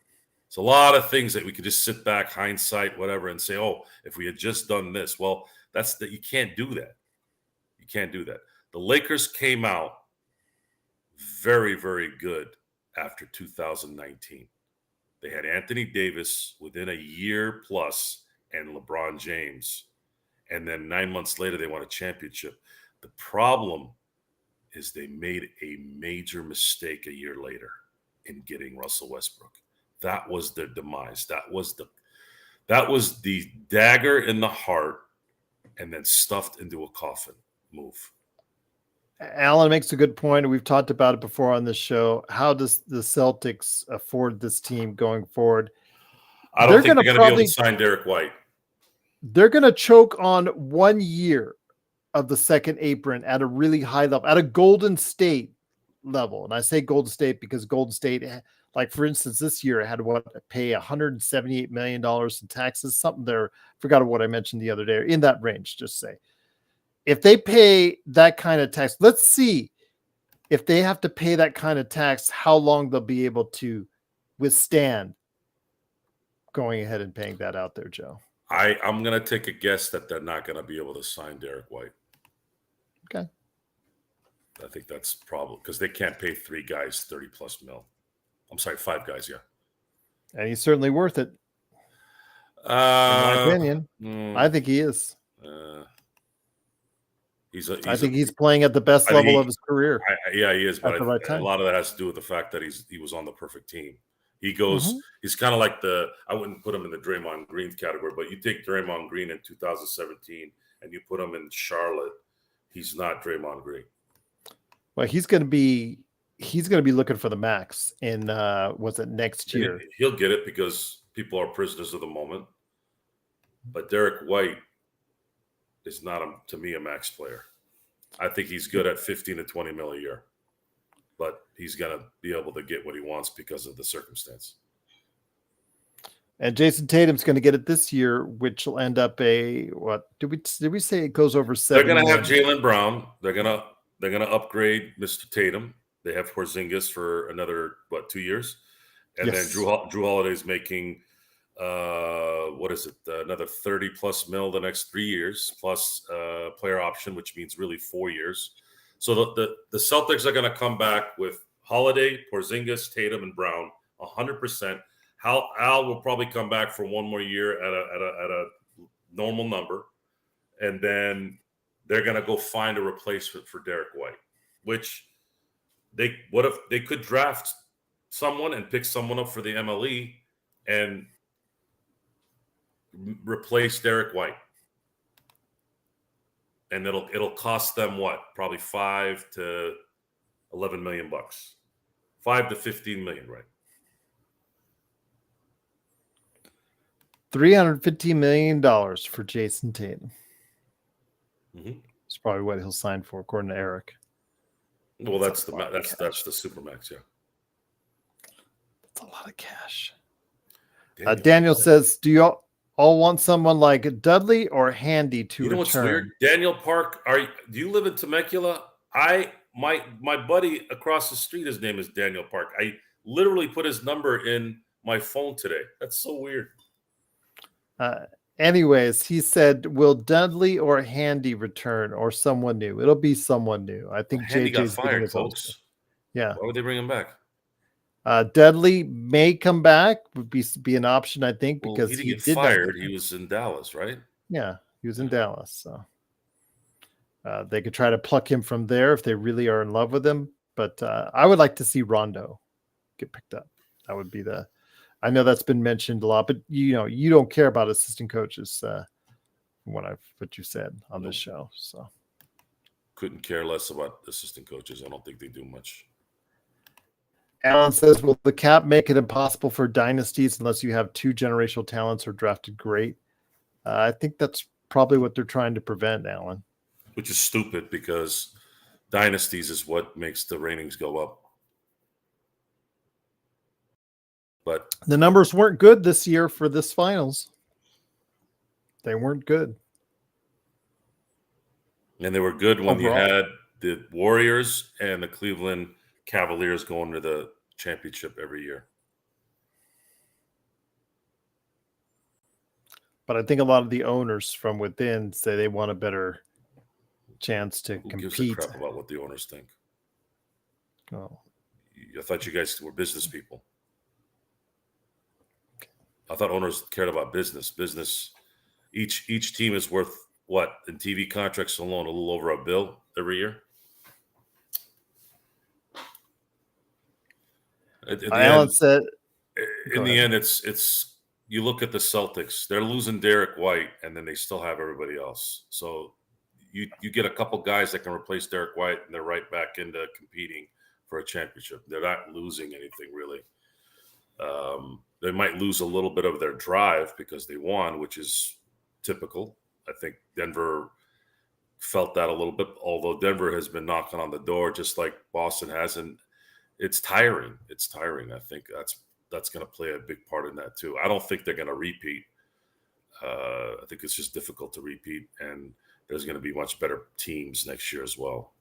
It's a lot of things that we could just sit back, hindsight, whatever, and say, oh, if we had just done this. Well, you can't do that. You can't do that. The Lakers came out very, very good after 2019. They had Anthony Davis within a year plus and LeBron James. And then 9 months later, they won a championship. The problem is they made a major mistake a year later in getting Russell Westbrook. That was their demise. That was the dagger in the heart and then stuffed into a coffin move. Alan makes a good point. We've talked about it before on this show. How does the Celtics afford this team going forward? I don't think they're going to be able to sign Derek White. They're going to choke on 1 year of the second apron at a really high level, at a Golden State level. And I say Golden State because Golden State, like for instance, this year had pay $178 million in taxes, something there. Forgot what I mentioned the other day, in that range, just say. If they pay that kind of tax, let's see if they have to pay that kind of tax, how long they'll be able to withstand going ahead and paying that out there, Joe. I'm going to take a guess that they're not going to be able to sign Derek White. Okay. I think that's probably because they can't pay 3 guys 30 plus mil. I'm sorry, 5 guys, yeah. And he's certainly worth it. In my opinion. I think he is. I think he's playing at the best level of his career. Yeah, he is. But a lot of that has to do with the fact that he was on the perfect team. He goes, he's kind of like I wouldn't put him in the Draymond Green category, but you take Draymond Green in 2017 and you put him in Charlotte, he's not Draymond Green. Well, he's going to be looking for the max in next year? He'll get it because people are prisoners of the moment. But Derek White is not, to me, a max player. I think he's good at 15 to 20 mil a year. But he's going to be able to get what he wants because of the circumstance. And Jason Tatum's going to get it this year, which will end up what did we say it goes over 7? They're going to have Jaylen Brown. They're going to upgrade Mr. Tatum. They have Porzingis for another 2 years, and then Drew Holiday's making another 30 plus mil the next 3 years plus player option, which means really 4 years. So the Celtics are going to come back with Holiday, Porzingis, Tatum, and Brown 100%. Al will probably come back for 1 more year at a normal number, and then they're going to go find a replacement for Derek White, which what if they could draft someone and pick someone up for the MLE and replace Derek White. And it'll cost them probably $5 to $11 million, $5 to $15 million, right? $350 million for Jason Tatum. Mm-hmm. It's probably what he'll sign for, according to Eric. Well, that's the supermax, yeah. That's a lot of cash. Daniel says, do you all want someone like Dudley or Handy to You know what's weird? return? Daniel Park, do you live in Temecula? My buddy across the street, his name is Daniel Park. I literally put his number in my phone today. That's so weird. Anyways, he said, will Dudley or Handy return or someone new? It'll be someone new. I think Handy got JJ's getting fired, his own folks. stuff. Yeah. Why would they bring him back? Dudley may come back, would be an option, I think, Well, because he didn't he get did fired. He was in Dallas, right? Yeah, he was in Dallas. So they could try to pluck him from there if they really are in love with him. But I would like to see Rondo get picked up. That would be I know that's been mentioned a lot, but you don't care about assistant coaches, from what you said on this show. So couldn't care less about assistant coaches. I don't think they do much. Alan says, will the cap make it impossible for dynasties unless you have 2 generational talents or drafted great? I think that's probably what they're trying to prevent, Alan. Which is stupid because dynasties is what makes the ratings go up. But the numbers weren't good this year for this finals. They weren't good. And they were good when overall. You had the Warriors and the Cleveland Cavaliers going to the championship every year. But I think a lot of the owners from within say they want a better chance to Who compete. gives a crap about what the owners think? Oh. I thought you guys were business people. I thought owners cared about business. Each team is worth what in TV contracts alone? A little over $1 billion every year. Alan said, in the end, it's you look at the Celtics. They're losing Derek White, and then they still have everybody else. So you get a couple guys that can replace Derek White, and they're right back into competing for a championship. They're not losing anything really. They might lose a little bit of their drive because they won, which is typical. I think Denver felt that a little bit, although Denver has been knocking on the door just like Boston has, and it's tiring. It's tiring. I think that's going to play a big part in that too. I don't think they're going to repeat. I think it's just difficult to repeat, and there's going to be much better teams next year as well.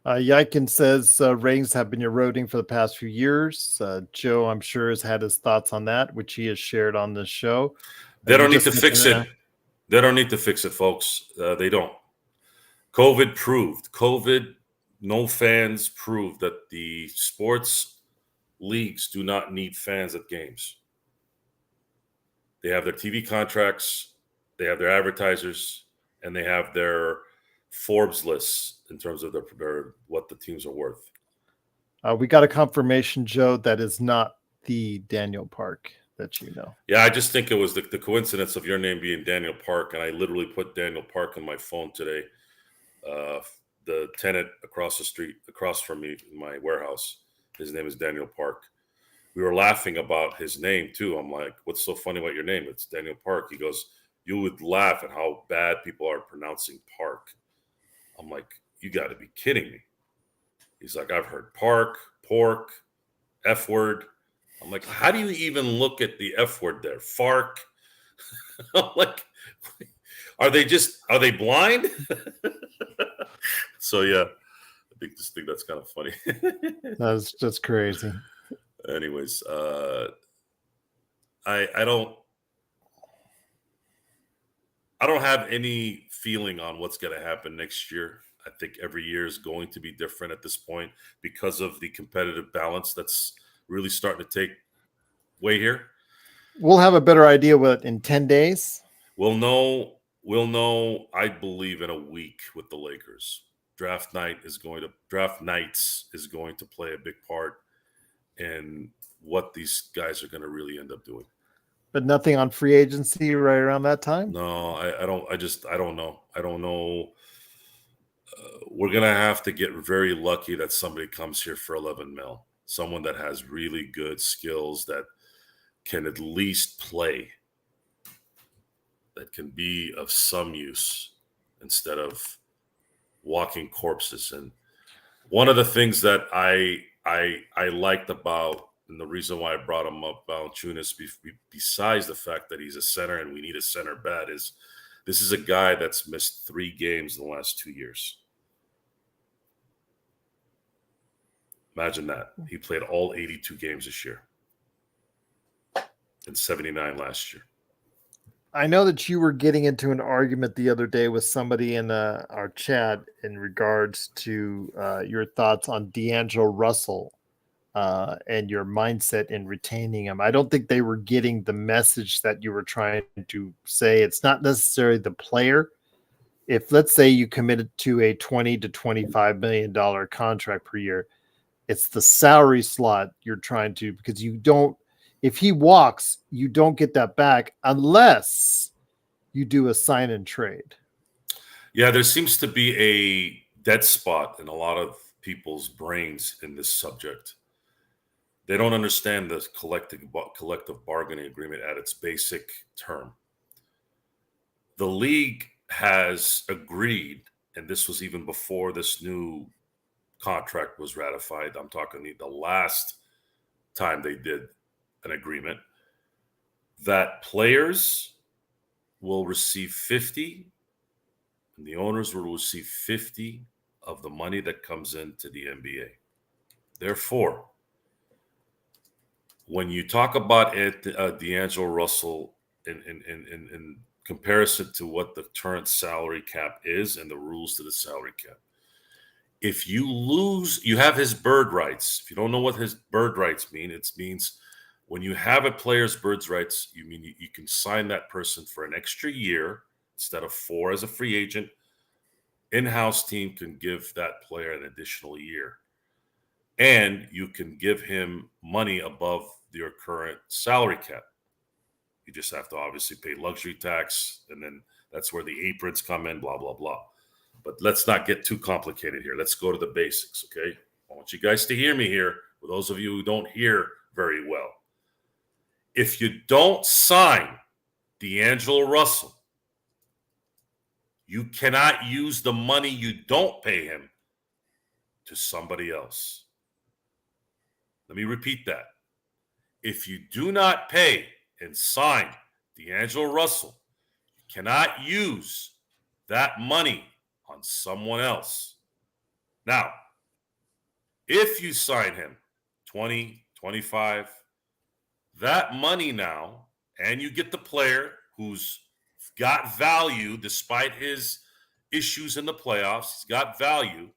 Yaikin says ratings have been eroding for the past few years. Joe, I'm sure, has had his thoughts on that, which he has shared on this show. They don't need to fix it. They don't need to fix it, folks. They don't. No fans proved that the sports leagues do not need fans at games. They have their TV contracts, they have their advertisers, and they have their Forbes lists in terms of their what the teams are worth. We got a confirmation, Joe, that is not the Daniel Park that you know. Yeah, I just think it was the coincidence of your name being Daniel Park, and I literally put Daniel Park on my phone today. The tenant across the street, across from me in my warehouse, his name is Daniel Park. We were laughing about his name too. I'm like, what's so funny about your name? It's Daniel Park. He goes, you would laugh at how bad people are pronouncing Park. I'm like, you got to be kidding me. He's like, I've heard Park, Pork, F word. I'm like, how do you even look at the F word there? Fark. I'm like, are they blind? So yeah, I think that's kind of funny. That's just crazy. Anyways, I don't have any feeling on what's going to happen next year. I think every year is going to be different at this point because of the competitive balance that's really starting to take way here. We'll have a better idea in 10 days. We'll know, I believe, in a week with the Lakers. Draft nights is going to play a big part in what these guys are going to really end up doing. But nothing on free agency right around that time? No, I don't know. I don't know. We're going to have to get very lucky that somebody comes here for 11 mil. Someone that has really good skills that can at least play, that can be of some use instead of walking corpses. And one of the things that I I liked about, and the reason why I brought him up, Valanciunas, besides the fact that he's a center and we need a center bad, is this is a guy that's missed 3 games in the last 2 years. Imagine that. He played all 82 games this year and 79 last year. I know that you were getting into an argument the other day with somebody in our chat in regards to your thoughts on D'Angelo Russell and your mindset in retaining him. I don't think they were getting the message that you were trying to say. It's not necessarily the player. If, let's say, you committed to a $20 to $25 million contract per year, it's the salary slot you're trying to, because you don't, if he walks, you don't get that back unless you do a sign and trade. Yeah, there seems to be a dead spot in a lot of people's brains in this subject. They don't understand the collective bargaining agreement at its basic term. The league has agreed, and this was even before this new contract was ratified. I'm talking the last time they did an agreement, that players will receive 50 and the owners will receive 50 of the money that comes into the NBA. Therefore, when you talk about D'Angelo Russell in comparison to what the current salary cap is and the rules to the salary cap, if you lose, you have his bird rights. If you don't know what his bird rights mean, it means when you have a player's bird rights, you mean you can sign that person for an extra year instead of 4 as a free agent. In-house team can give that player an additional year. And you can give him money above your current salary cap. You just have to obviously pay luxury tax, and then that's where the aprons come in, blah, blah, blah. But let's not get too complicated here. Let's go to the basics, okay? I want you guys to hear me here, for those of you who don't hear very well. If you don't sign D'Angelo Russell, you cannot use the money you don't pay him to somebody else. Let me repeat that. If you do not pay and sign D'Angelo Russell, you cannot use that money on someone else. Now, if you sign him 20, 25, that money now, and you get the player who's got value despite his issues in the playoffs, he's got value,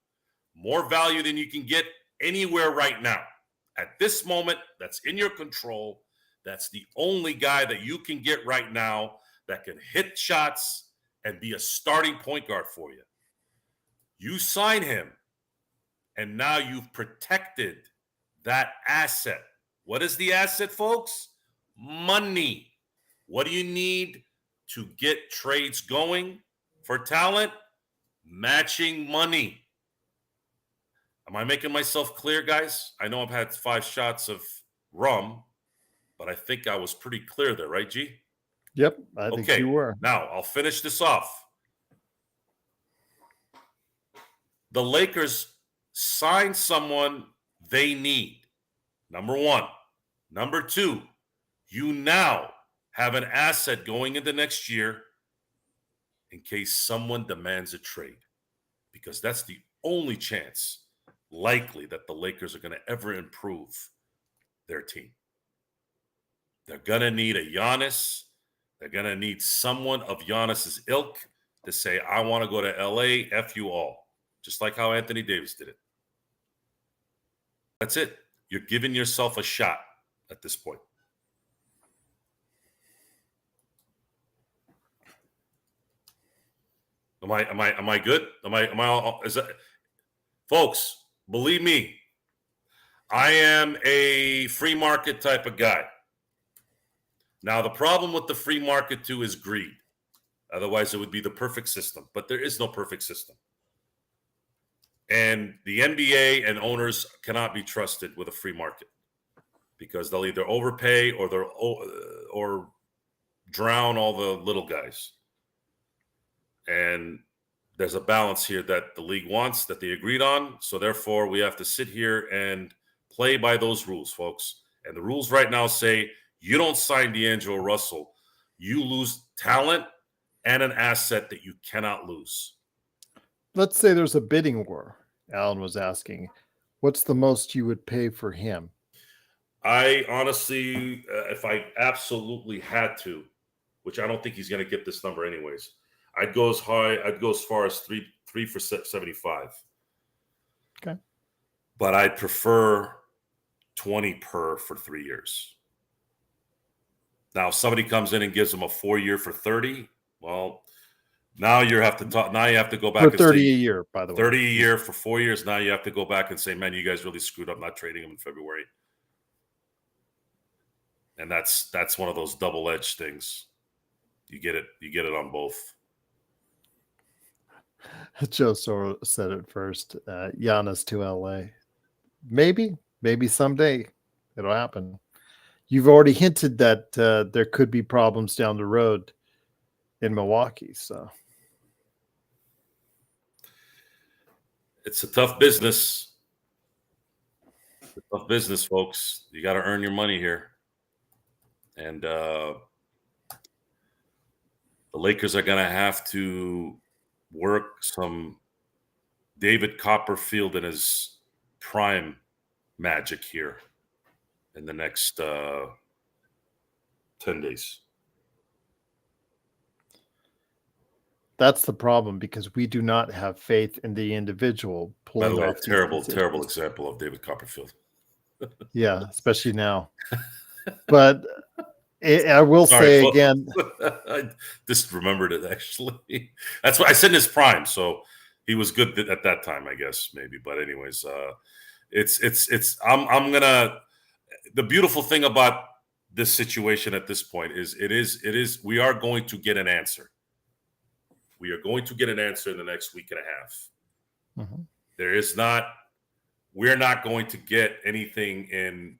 more value than you can get anywhere right now. At this moment, that's in your control. That's the only guy that you can get right now that can hit shots and be a starting point guard for you. You sign him, and now you've protected that asset. What is the asset, folks? Money. What do you need to get trades going for talent? Matching money. Am I making myself clear, guys? I know I've had 5 shots of rum, but I think I was pretty clear there, right, G? Yep, I think you were. Now, I'll finish this off. The Lakers sign someone they need. Number 1. Number 2, you now have an asset going into next year in case someone demands a trade, because that's the only chance likely that the Lakers are going to ever improve their team. They're going to need a Giannis. They're going to need someone of Giannis's ilk to say, I want to go to LA, F you all. Just like how Anthony Davis did it. That's it. You're giving yourself a shot at this point. Am I good? Am I all, is that, folks, believe me, I am a free market type of guy. Now, the problem with the free market too is greed. Otherwise, it would be the perfect system. But there is no perfect system. And the NBA and owners cannot be trusted with a free market because they'll either overpay or drown all the little guys. And there's a balance here that the league wants, that they agreed on. So therefore, we have to sit here and play by those rules, folks. And the rules right now say you don't sign D'Angelo Russell. You lose talent and an asset that you cannot lose. Let's say there's a bidding war. Alan was asking, what's the most you would pay for him? I honestly, if I absolutely had to, which I don't think he's going to get this number anyways, I'd go as far as three for 75. Okay. But I'd prefer 20 per for 3 years. Now, if somebody comes in and gives him a 4-year for 30, well, now you have to talk. Now you have to go back For and 30 say, a year, by the way. 30 a year for 4 years. Now you have to go back and say, man, you guys really screwed up not trading him in February. And that's one of those double-edged things. You get it on both. Joe Soro said it first. Giannis to LA. Maybe someday it'll happen. You've already hinted that there could be problems down the road in Milwaukee. So it's a tough business. It's a tough business, folks. You got to earn your money here. And the Lakers are going to have to work some David Copperfield in his prime magic here in the next 10 days. that's the problem, because we do not have faith in the individual pulling By the way, off these terrible decisions. example of David Copperfield. Yeah, especially now. But I will say again, I just remembered it actually. That's what I said in his prime, so he was good at that time, I guess, maybe. But anyways, I'm gonna. The beautiful thing about this situation at this point is we are going to get an answer. We are going to get an answer in the next week and a half. Mhm. We're not going to get anything in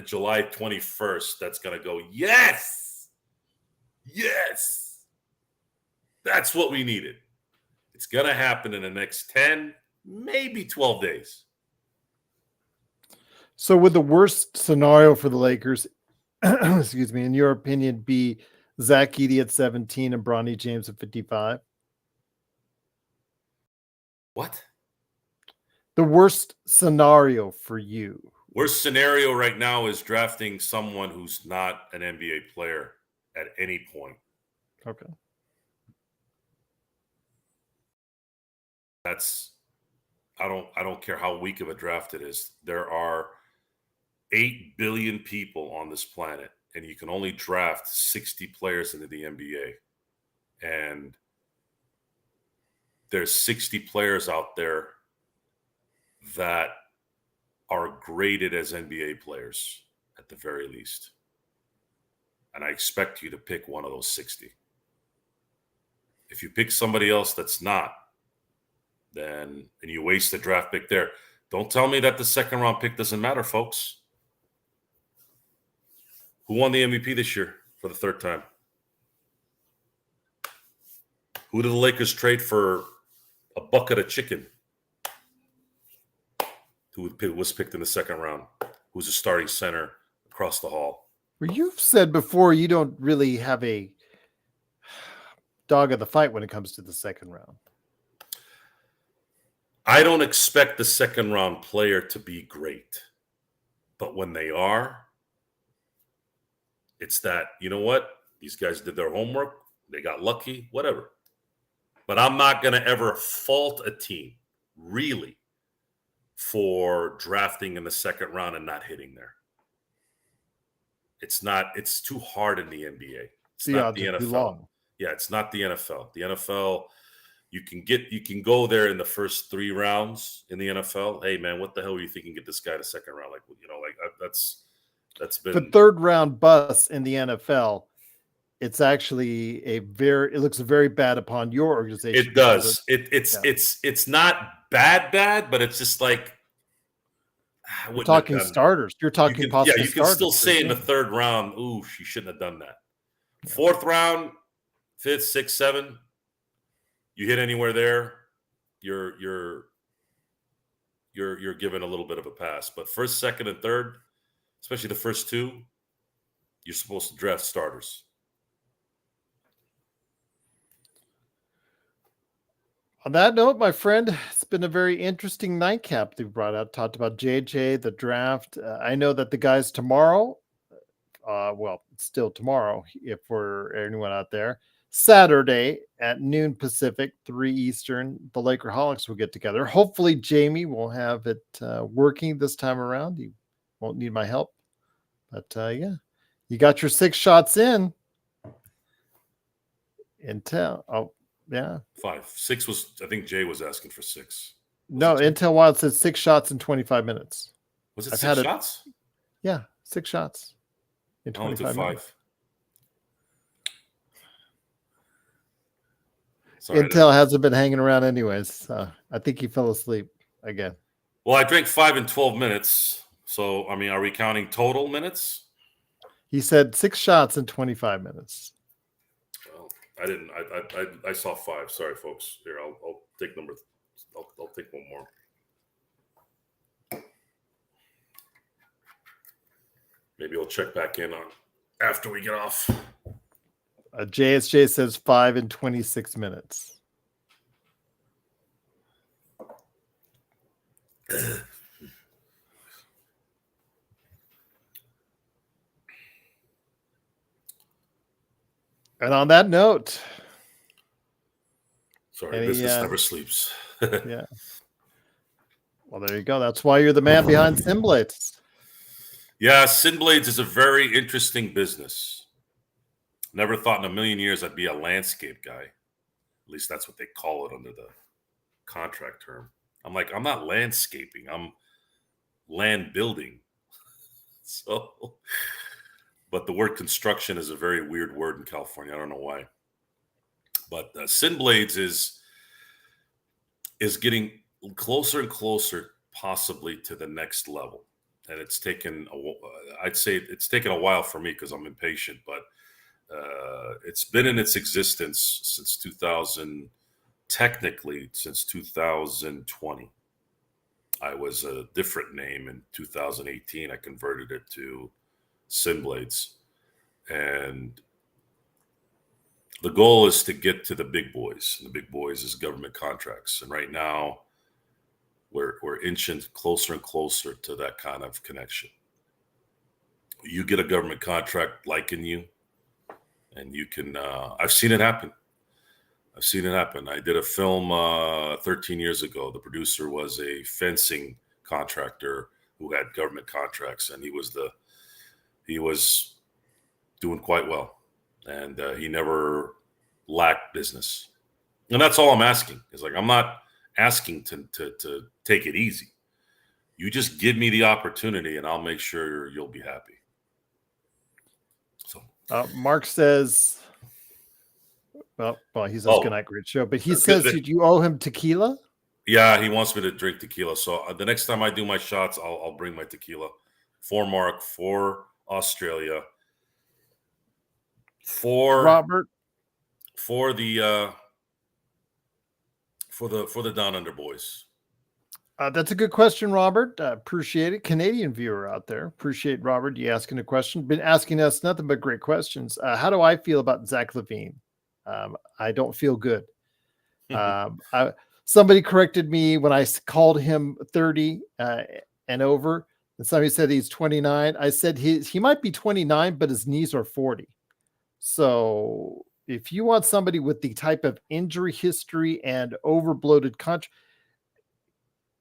July 21st that's going to go, yes, that's what we needed. It's going to happen in the next 10, maybe 12 days. So would the worst scenario for the Lakers, excuse me, in your opinion, be Zach Edey at 17 and Bronny James at 55? What? The worst scenario for you. Worst scenario right now is drafting someone who's not an NBA player at any point. Okay. I don't care how weak of a draft it is. There are 8 billion people on this planet, and you can only draft 60 players into the NBA. And there's 60 players out there that are graded as NBA players at the very least. And I expect you to pick one of those 60. If you pick somebody else that's not, and you waste the draft pick there, don't tell me that the second round pick doesn't matter, folks. Who won the MVP this year for the third time? Who did the Lakers trade for a bucket of chicken? Who was picked in the second round? Who's a starting center across the hall? Well, you've said before you don't really have a dog of the fight when it comes to the second round. I don't expect the second round player to be great. But when they are, it's that, you know what? These guys did their homework. They got lucky, whatever. But I'm not going to ever fault a team, really, for drafting in the second round and not hitting there. It's too hard in the NBA. It's not the NFL. Too long. Yeah, it's not the NFL. The NFL, you can go there in the first 3 rounds in the NFL. Hey man, what the hell were you thinking? Get this guy to second round? Like, that's been the third round bust in the NFL. It's actually it looks very bad upon your organization. It does. It's not bad, but it's just like we're talking starters. You're talking possible. You can still say in the third round, ooh, she shouldn't have done that. Yeah. Fourth round, 5th, 6th, 7th, you hit anywhere there, you're you're given a little bit of a pass. But first, second, and third, especially the first two, you're supposed to draft starters. On that note, my friend, it's been a very interesting nightcap that you brought out. Talked about JJ, the draft. I know that the guys tomorrow, well, it's still tomorrow if we're anyone out there, Saturday at noon Pacific, 3 Eastern, the Lakerholics will get together. Hopefully, Jamie will have it working this time around. You won't need my help. But yeah, you got your 6 shots in. Intel. Oh, yeah. 5. 6 was, I think Jay was asking for 6. No, Intel Wild said 6 shots in 25 minutes. Was it 6 shots? Yeah, 6 shots in 25 minutes. Sorry, Intel hasn't been hanging around anyways. I think he fell asleep again. Well, I drank 5 in 12 minutes. So, I mean, are we counting total minutes? He said 6 shots in 25 minutes. Well, I didn't. I saw 5. Sorry, folks. Here, I'll take number. I'll take one more. Maybe I'll check back in on after we get off. JSJ says 5 in 26 minutes. And on that note, sorry, business never sleeps. Yeah. Well, there you go. That's why you're the man behind Simblades. Yeah, Simblades is a very interesting business. Never thought in a million years I'd be a landscape guy. At least that's what they call it under the contract term. I'm like, I'm not landscaping. I'm land building. So, but the word construction is a very weird word in California. I don't know why. But Simblades is getting closer and closer, possibly to the next level. And it's taken, I'd say it's taken a while for me because I'm impatient, but it's been in its existence since 2000, technically since 2020. I was a different name in 2018. I converted it to Simblades. And the goal is to get to the big boys. And the big boys is government contracts. And right now, we're inching closer and closer to that kind of connection. You get a government contract liking you, and you can, I've seen it happen. I did a film 13 years ago. The producer was a fencing contractor who had government contracts, and he was doing quite well. And he never lacked business. And that's all I'm asking. It's like, I'm not asking to take it easy. You just give me the opportunity and I'll make sure you'll be happy. So Mark says, well, he says good night, great show, but he says you owe him tequila. Yeah, he wants me to drink tequila. So the next time I do my shots, I'll bring my tequila for Mark, for Australia, for Robert, for the Down Under boys. That's a good question, Robert. Appreciate it. Canadian viewer out there. Appreciate, Robert, you asking a question. Been asking us nothing but great questions. How do I feel about Zach LaVine? I don't feel good. Somebody corrected me when I called him 30 and over. And somebody said he's 29. I said he might be 29, but his knees are 40. So if you want somebody with the type of injury history and overbloated contract,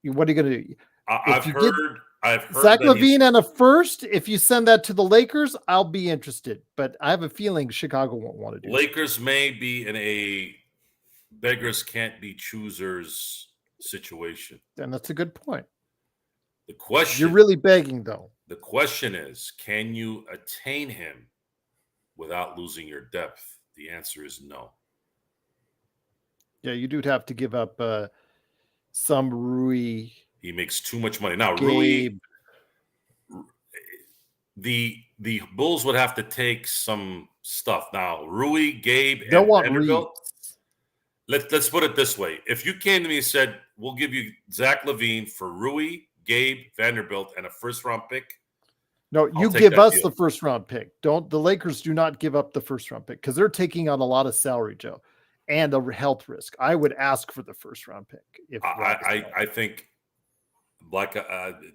what are you going to do? I've heard Zach LaVine and a first. If you send that to the Lakers, I'll be interested. But I have a feeling Chicago won't want to do Lakers may be in a beggars can't be choosers situation. And that's a good point. The question, you're really begging, though. The question is, can you attain him without losing your depth? The answer is no. Yeah, you do have to give up some Rui. He makes too much money. Now, Gabe. Rui, the Bulls would have to take some stuff. Now, Rui, Gabe, they'll and want Vanderbilt, let's put it this way. If you came to me and said, we'll give you Zach LaVine for Rui, Gabe, Vanderbilt, and a first-round pick. No, you give us the first round pick. The Lakers do not give up the first round pick because they're taking on a lot of salary, Joe, and a health risk. I would ask for the first round pick. If I think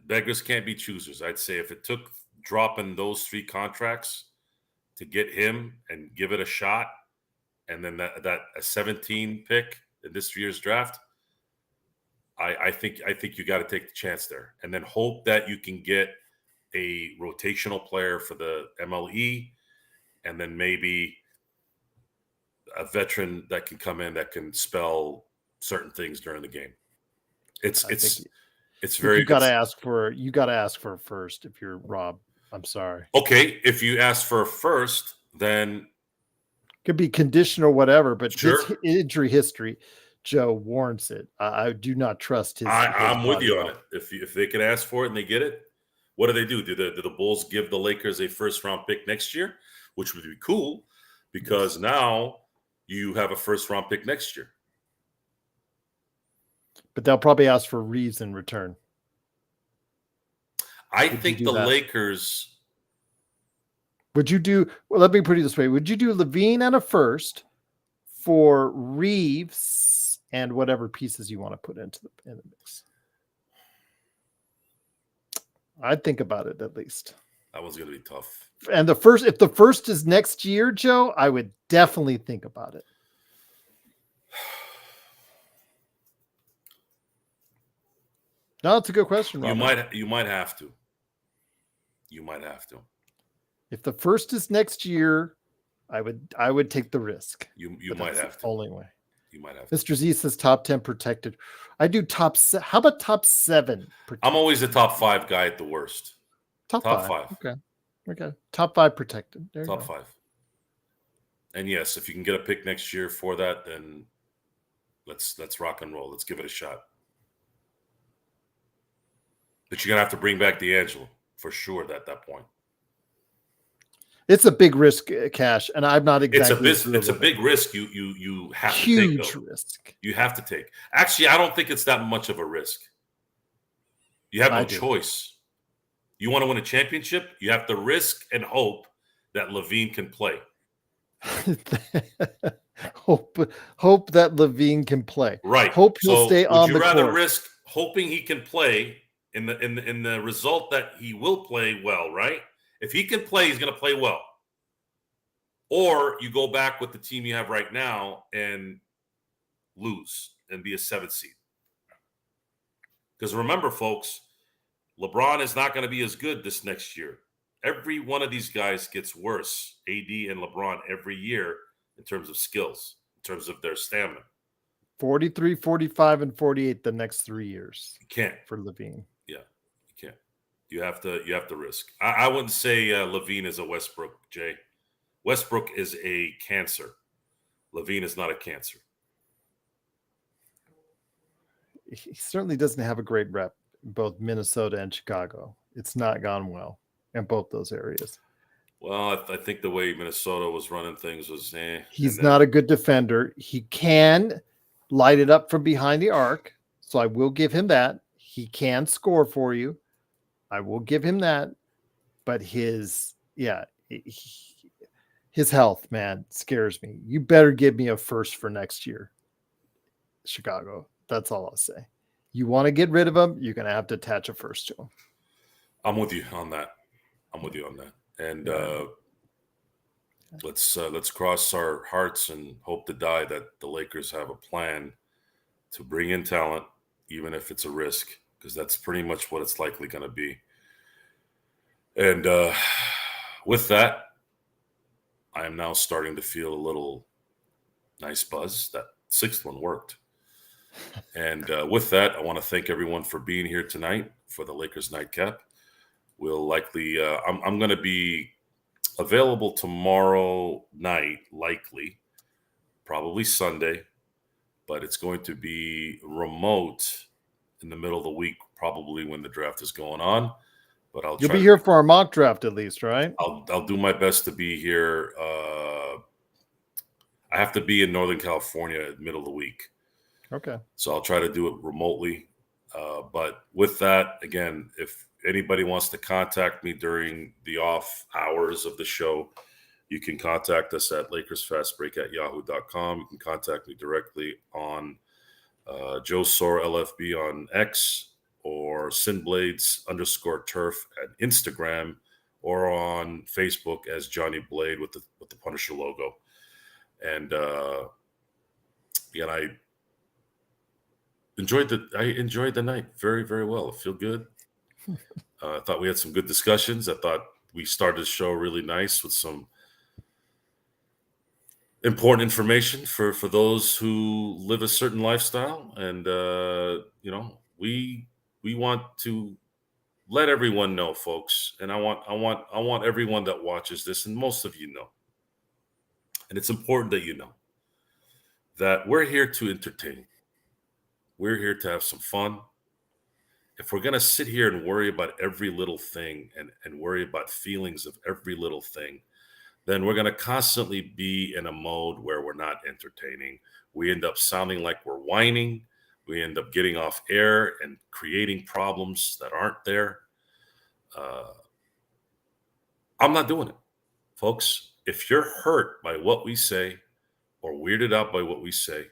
beggars can't be choosers. I'd say if it took dropping those 3 contracts to get him and give it a shot, and then that a 17 pick in this year's draft, I think you got to take the chance there, and then hope that you can get a rotational player for the MLE, and then maybe a veteran that can come in that can spell certain things during the game. It's very. You got to ask for a first if you're Rob. I'm sorry. Okay, if you ask for a first, then could be condition or whatever, but sure. His injury history, Joe, warrants it. I do not trust his. I'm with you on it. If they could ask for it and they get it, what do they do? Do the Bulls give the Lakers a first-round pick next year, which would be cool because now you have a first-round pick next year. But they'll probably ask for Reeves in return. I think the Lakers. Would you do? Well, let me put it this way: would you do LaVine and a first for Reeves and whatever pieces you want to put into in the mix? I'd think about it at least. That was going to be tough. And if the first is next year, Joe, I would definitely think about it. No, it's a good question, Robert. You might have to. You might have to. If the first is next year, I would take the risk. You might have to. Only way. You might have to. Mr. Z says top 10 protected. I do top 7. How about top 7 protected? I'm always the top 5 guy at the worst. Top 5. Okay. Top 5 protected. Top 5. And yes, if you can get a pick next year for that, then let's rock and roll. Let's give it a shot. But you're gonna have to bring back D'Angelo for sure at that point. It's a big risk, Cash, and I'm not exactly. It's a big risk. You have to take. Huge risk. You have to take. Actually, I don't think it's that much of a risk. You have no choice. You want to win a championship, you have to risk and hope that LaVine can play. hope that LaVine can play. Right. Hope he'll stay on the court. Would you rather risk hoping he can play in the result that he will play well, right? If he can play, he's going to play well. Or you go back with the team you have right now and lose and be a 7th seed. Because remember, folks, LeBron is not going to be as good this next year. Every one of these guys gets worse, AD and LeBron, every year in terms of skills, in terms of their stamina. 43, 45, and 48 the next 3 years. You can't. For LaVine. Yeah, you can't. You have to risk. I wouldn't say LaVine is a Westbrook, Jay. Westbrook is a cancer. LaVine is not a cancer. He certainly doesn't have a great rep in both Minnesota and Chicago. It's not gone well in both those areas. Well, I think the way Minnesota was running things was He's not a good defender. He can light it up from behind the arc, so I will give him that. He can score for you. I will give him that. But his health, man, scares me. You better give me a first for next year, Chicago. That's all I'll say. You want to get rid of him, you're going to have to attach a first to him. I'm with you on that. And let's cross our hearts and hope to die that the Lakers have a plan to bring in talent, even if it's a risk, because that's pretty much what it's likely going to be. And with that, I am now starting to feel a little nice buzz. That 6th one worked. And with that, I want to thank everyone for being here tonight for the Lakers Nightcap. We'll likely, I'm going to be available tomorrow night, likely, probably Sunday, but it's going to be remote in the middle of the week, probably when the draft is going on. But You'll be here for our mock draft at least, right? I'll do my best to be here. I have to be in Northern California in the middle of the week. Okay. So I'll try to do it remotely. But with that, again, if anybody wants to contact me during the off hours of the show, you can contact us at LakersFastBreak@yahoo.com. You can contact me directly on Joe Soro LFB on X or Sinblades_turf at Instagram or on Facebook as Johnny Blade with the Punisher logo. And again, I enjoyed the night very, very well. I feel good. I thought we had some good discussions. I thought we started the show really nice with some important information for those who live a certain lifestyle. And we want to let everyone know, folks. And I want everyone that watches this, and most of you know, and it's important that you know that we're here to entertain. We're here to have some fun. If we're going to sit here and worry about every little thing and worry about feelings of every little thing, then we're going to constantly be in a mode where we're not entertaining. We end up sounding like we're whining. We end up getting off air and creating problems that aren't there. I'm not doing it, folks. If you're hurt by what we say or weirded out by what we say,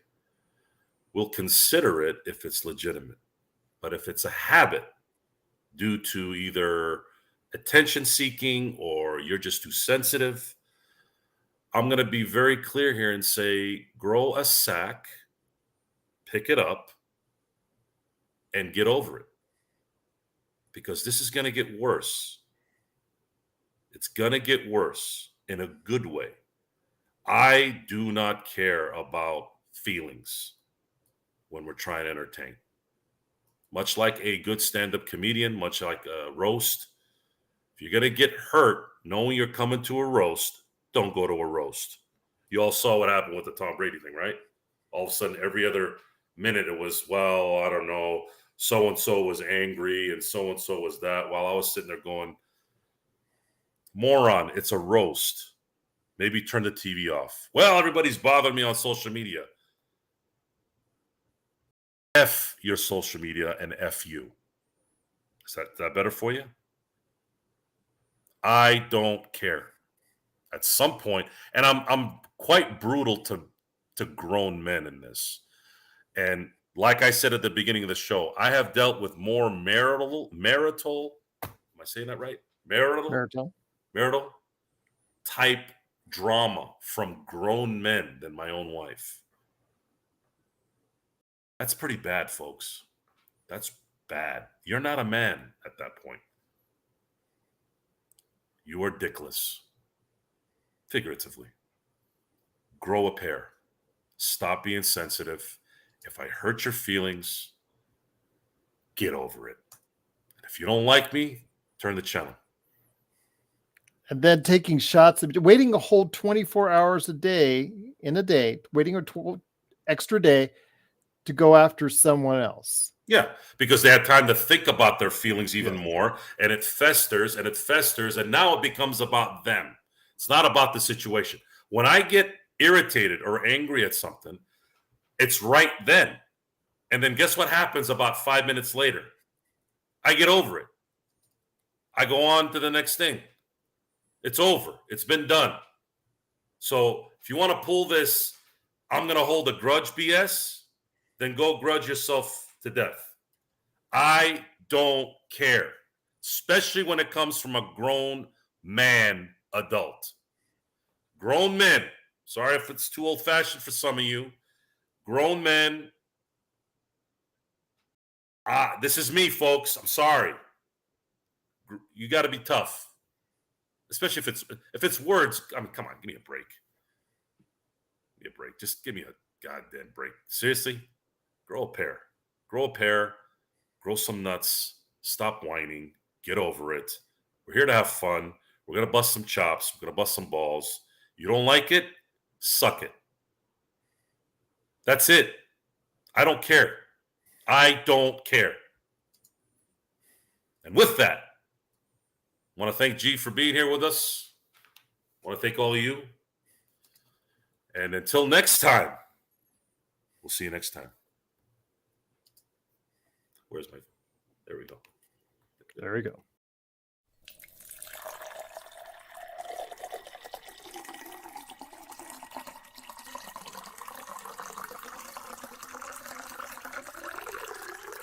we'll consider it if it's legitimate. But if it's a habit due to either attention seeking or you're just too sensitive, I'm going to be very clear here and say, grow a sack, pick it up, and get over it. Because this is going to get worse. It's going to get worse in a good way. I do not care about feelings when we're trying to entertain. Much like a good stand-up comedian, much like a roast, if you're going to get hurt knowing you're coming to a roast, don't go to a roast. You all saw what happened with the Tom Brady thing, right? All of a sudden, every other minute it was, well, I don't know, so-and-so was angry and so-and-so was that, while I was sitting there going, moron, it's a roast. Maybe turn the TV off. Well, everybody's bothering me on social media. F your social media and F you. Is that better for you? I don't care. At some point, and I'm quite brutal to grown men in this. And like I said at the beginning of the show, I have dealt with more marital, am I saying that right? Marital type drama from grown men than my own wife. That's pretty bad, folks. That's bad. You're not a man at that point. You are dickless. Figuratively. Grow a pair. Stop being sensitive. If I hurt your feelings, get over it. And if you don't like me, turn the channel. And then taking shots, waiting a whole 24 hours a day in a day, waiting an extra day to go after someone else. Yeah, because they had time to think about their feelings even more, and it festers, and now it becomes about them. It's not about the situation. When I get irritated or angry at something, it's right then. And then guess what happens about 5 minutes later? I get over it. I go on to the next thing. It's over. It's been done. So if you want to pull this, I'm going to hold a grudge BS, then go grudge yourself to death. I don't care, especially when it comes from a grown man adult. Grown men, sorry if it's too old-fashioned for some of you, grown men, this is me, folks. I'm sorry. You got to be tough. Especially if it's words. I mean, come on, give me a break. Give me a break. Just give me a goddamn break. Seriously, grow a pair. Grow some nuts. Stop whining. Get over it. We're here to have fun. We're gonna bust some chops. We're gonna bust some balls. You don't like it? Suck it. That's it. I don't care. I don't care. And with that, I want to thank G for being here with us. I want to thank all of you. And until next time, we'll see you next time. Where's my phone? There we go. There we go.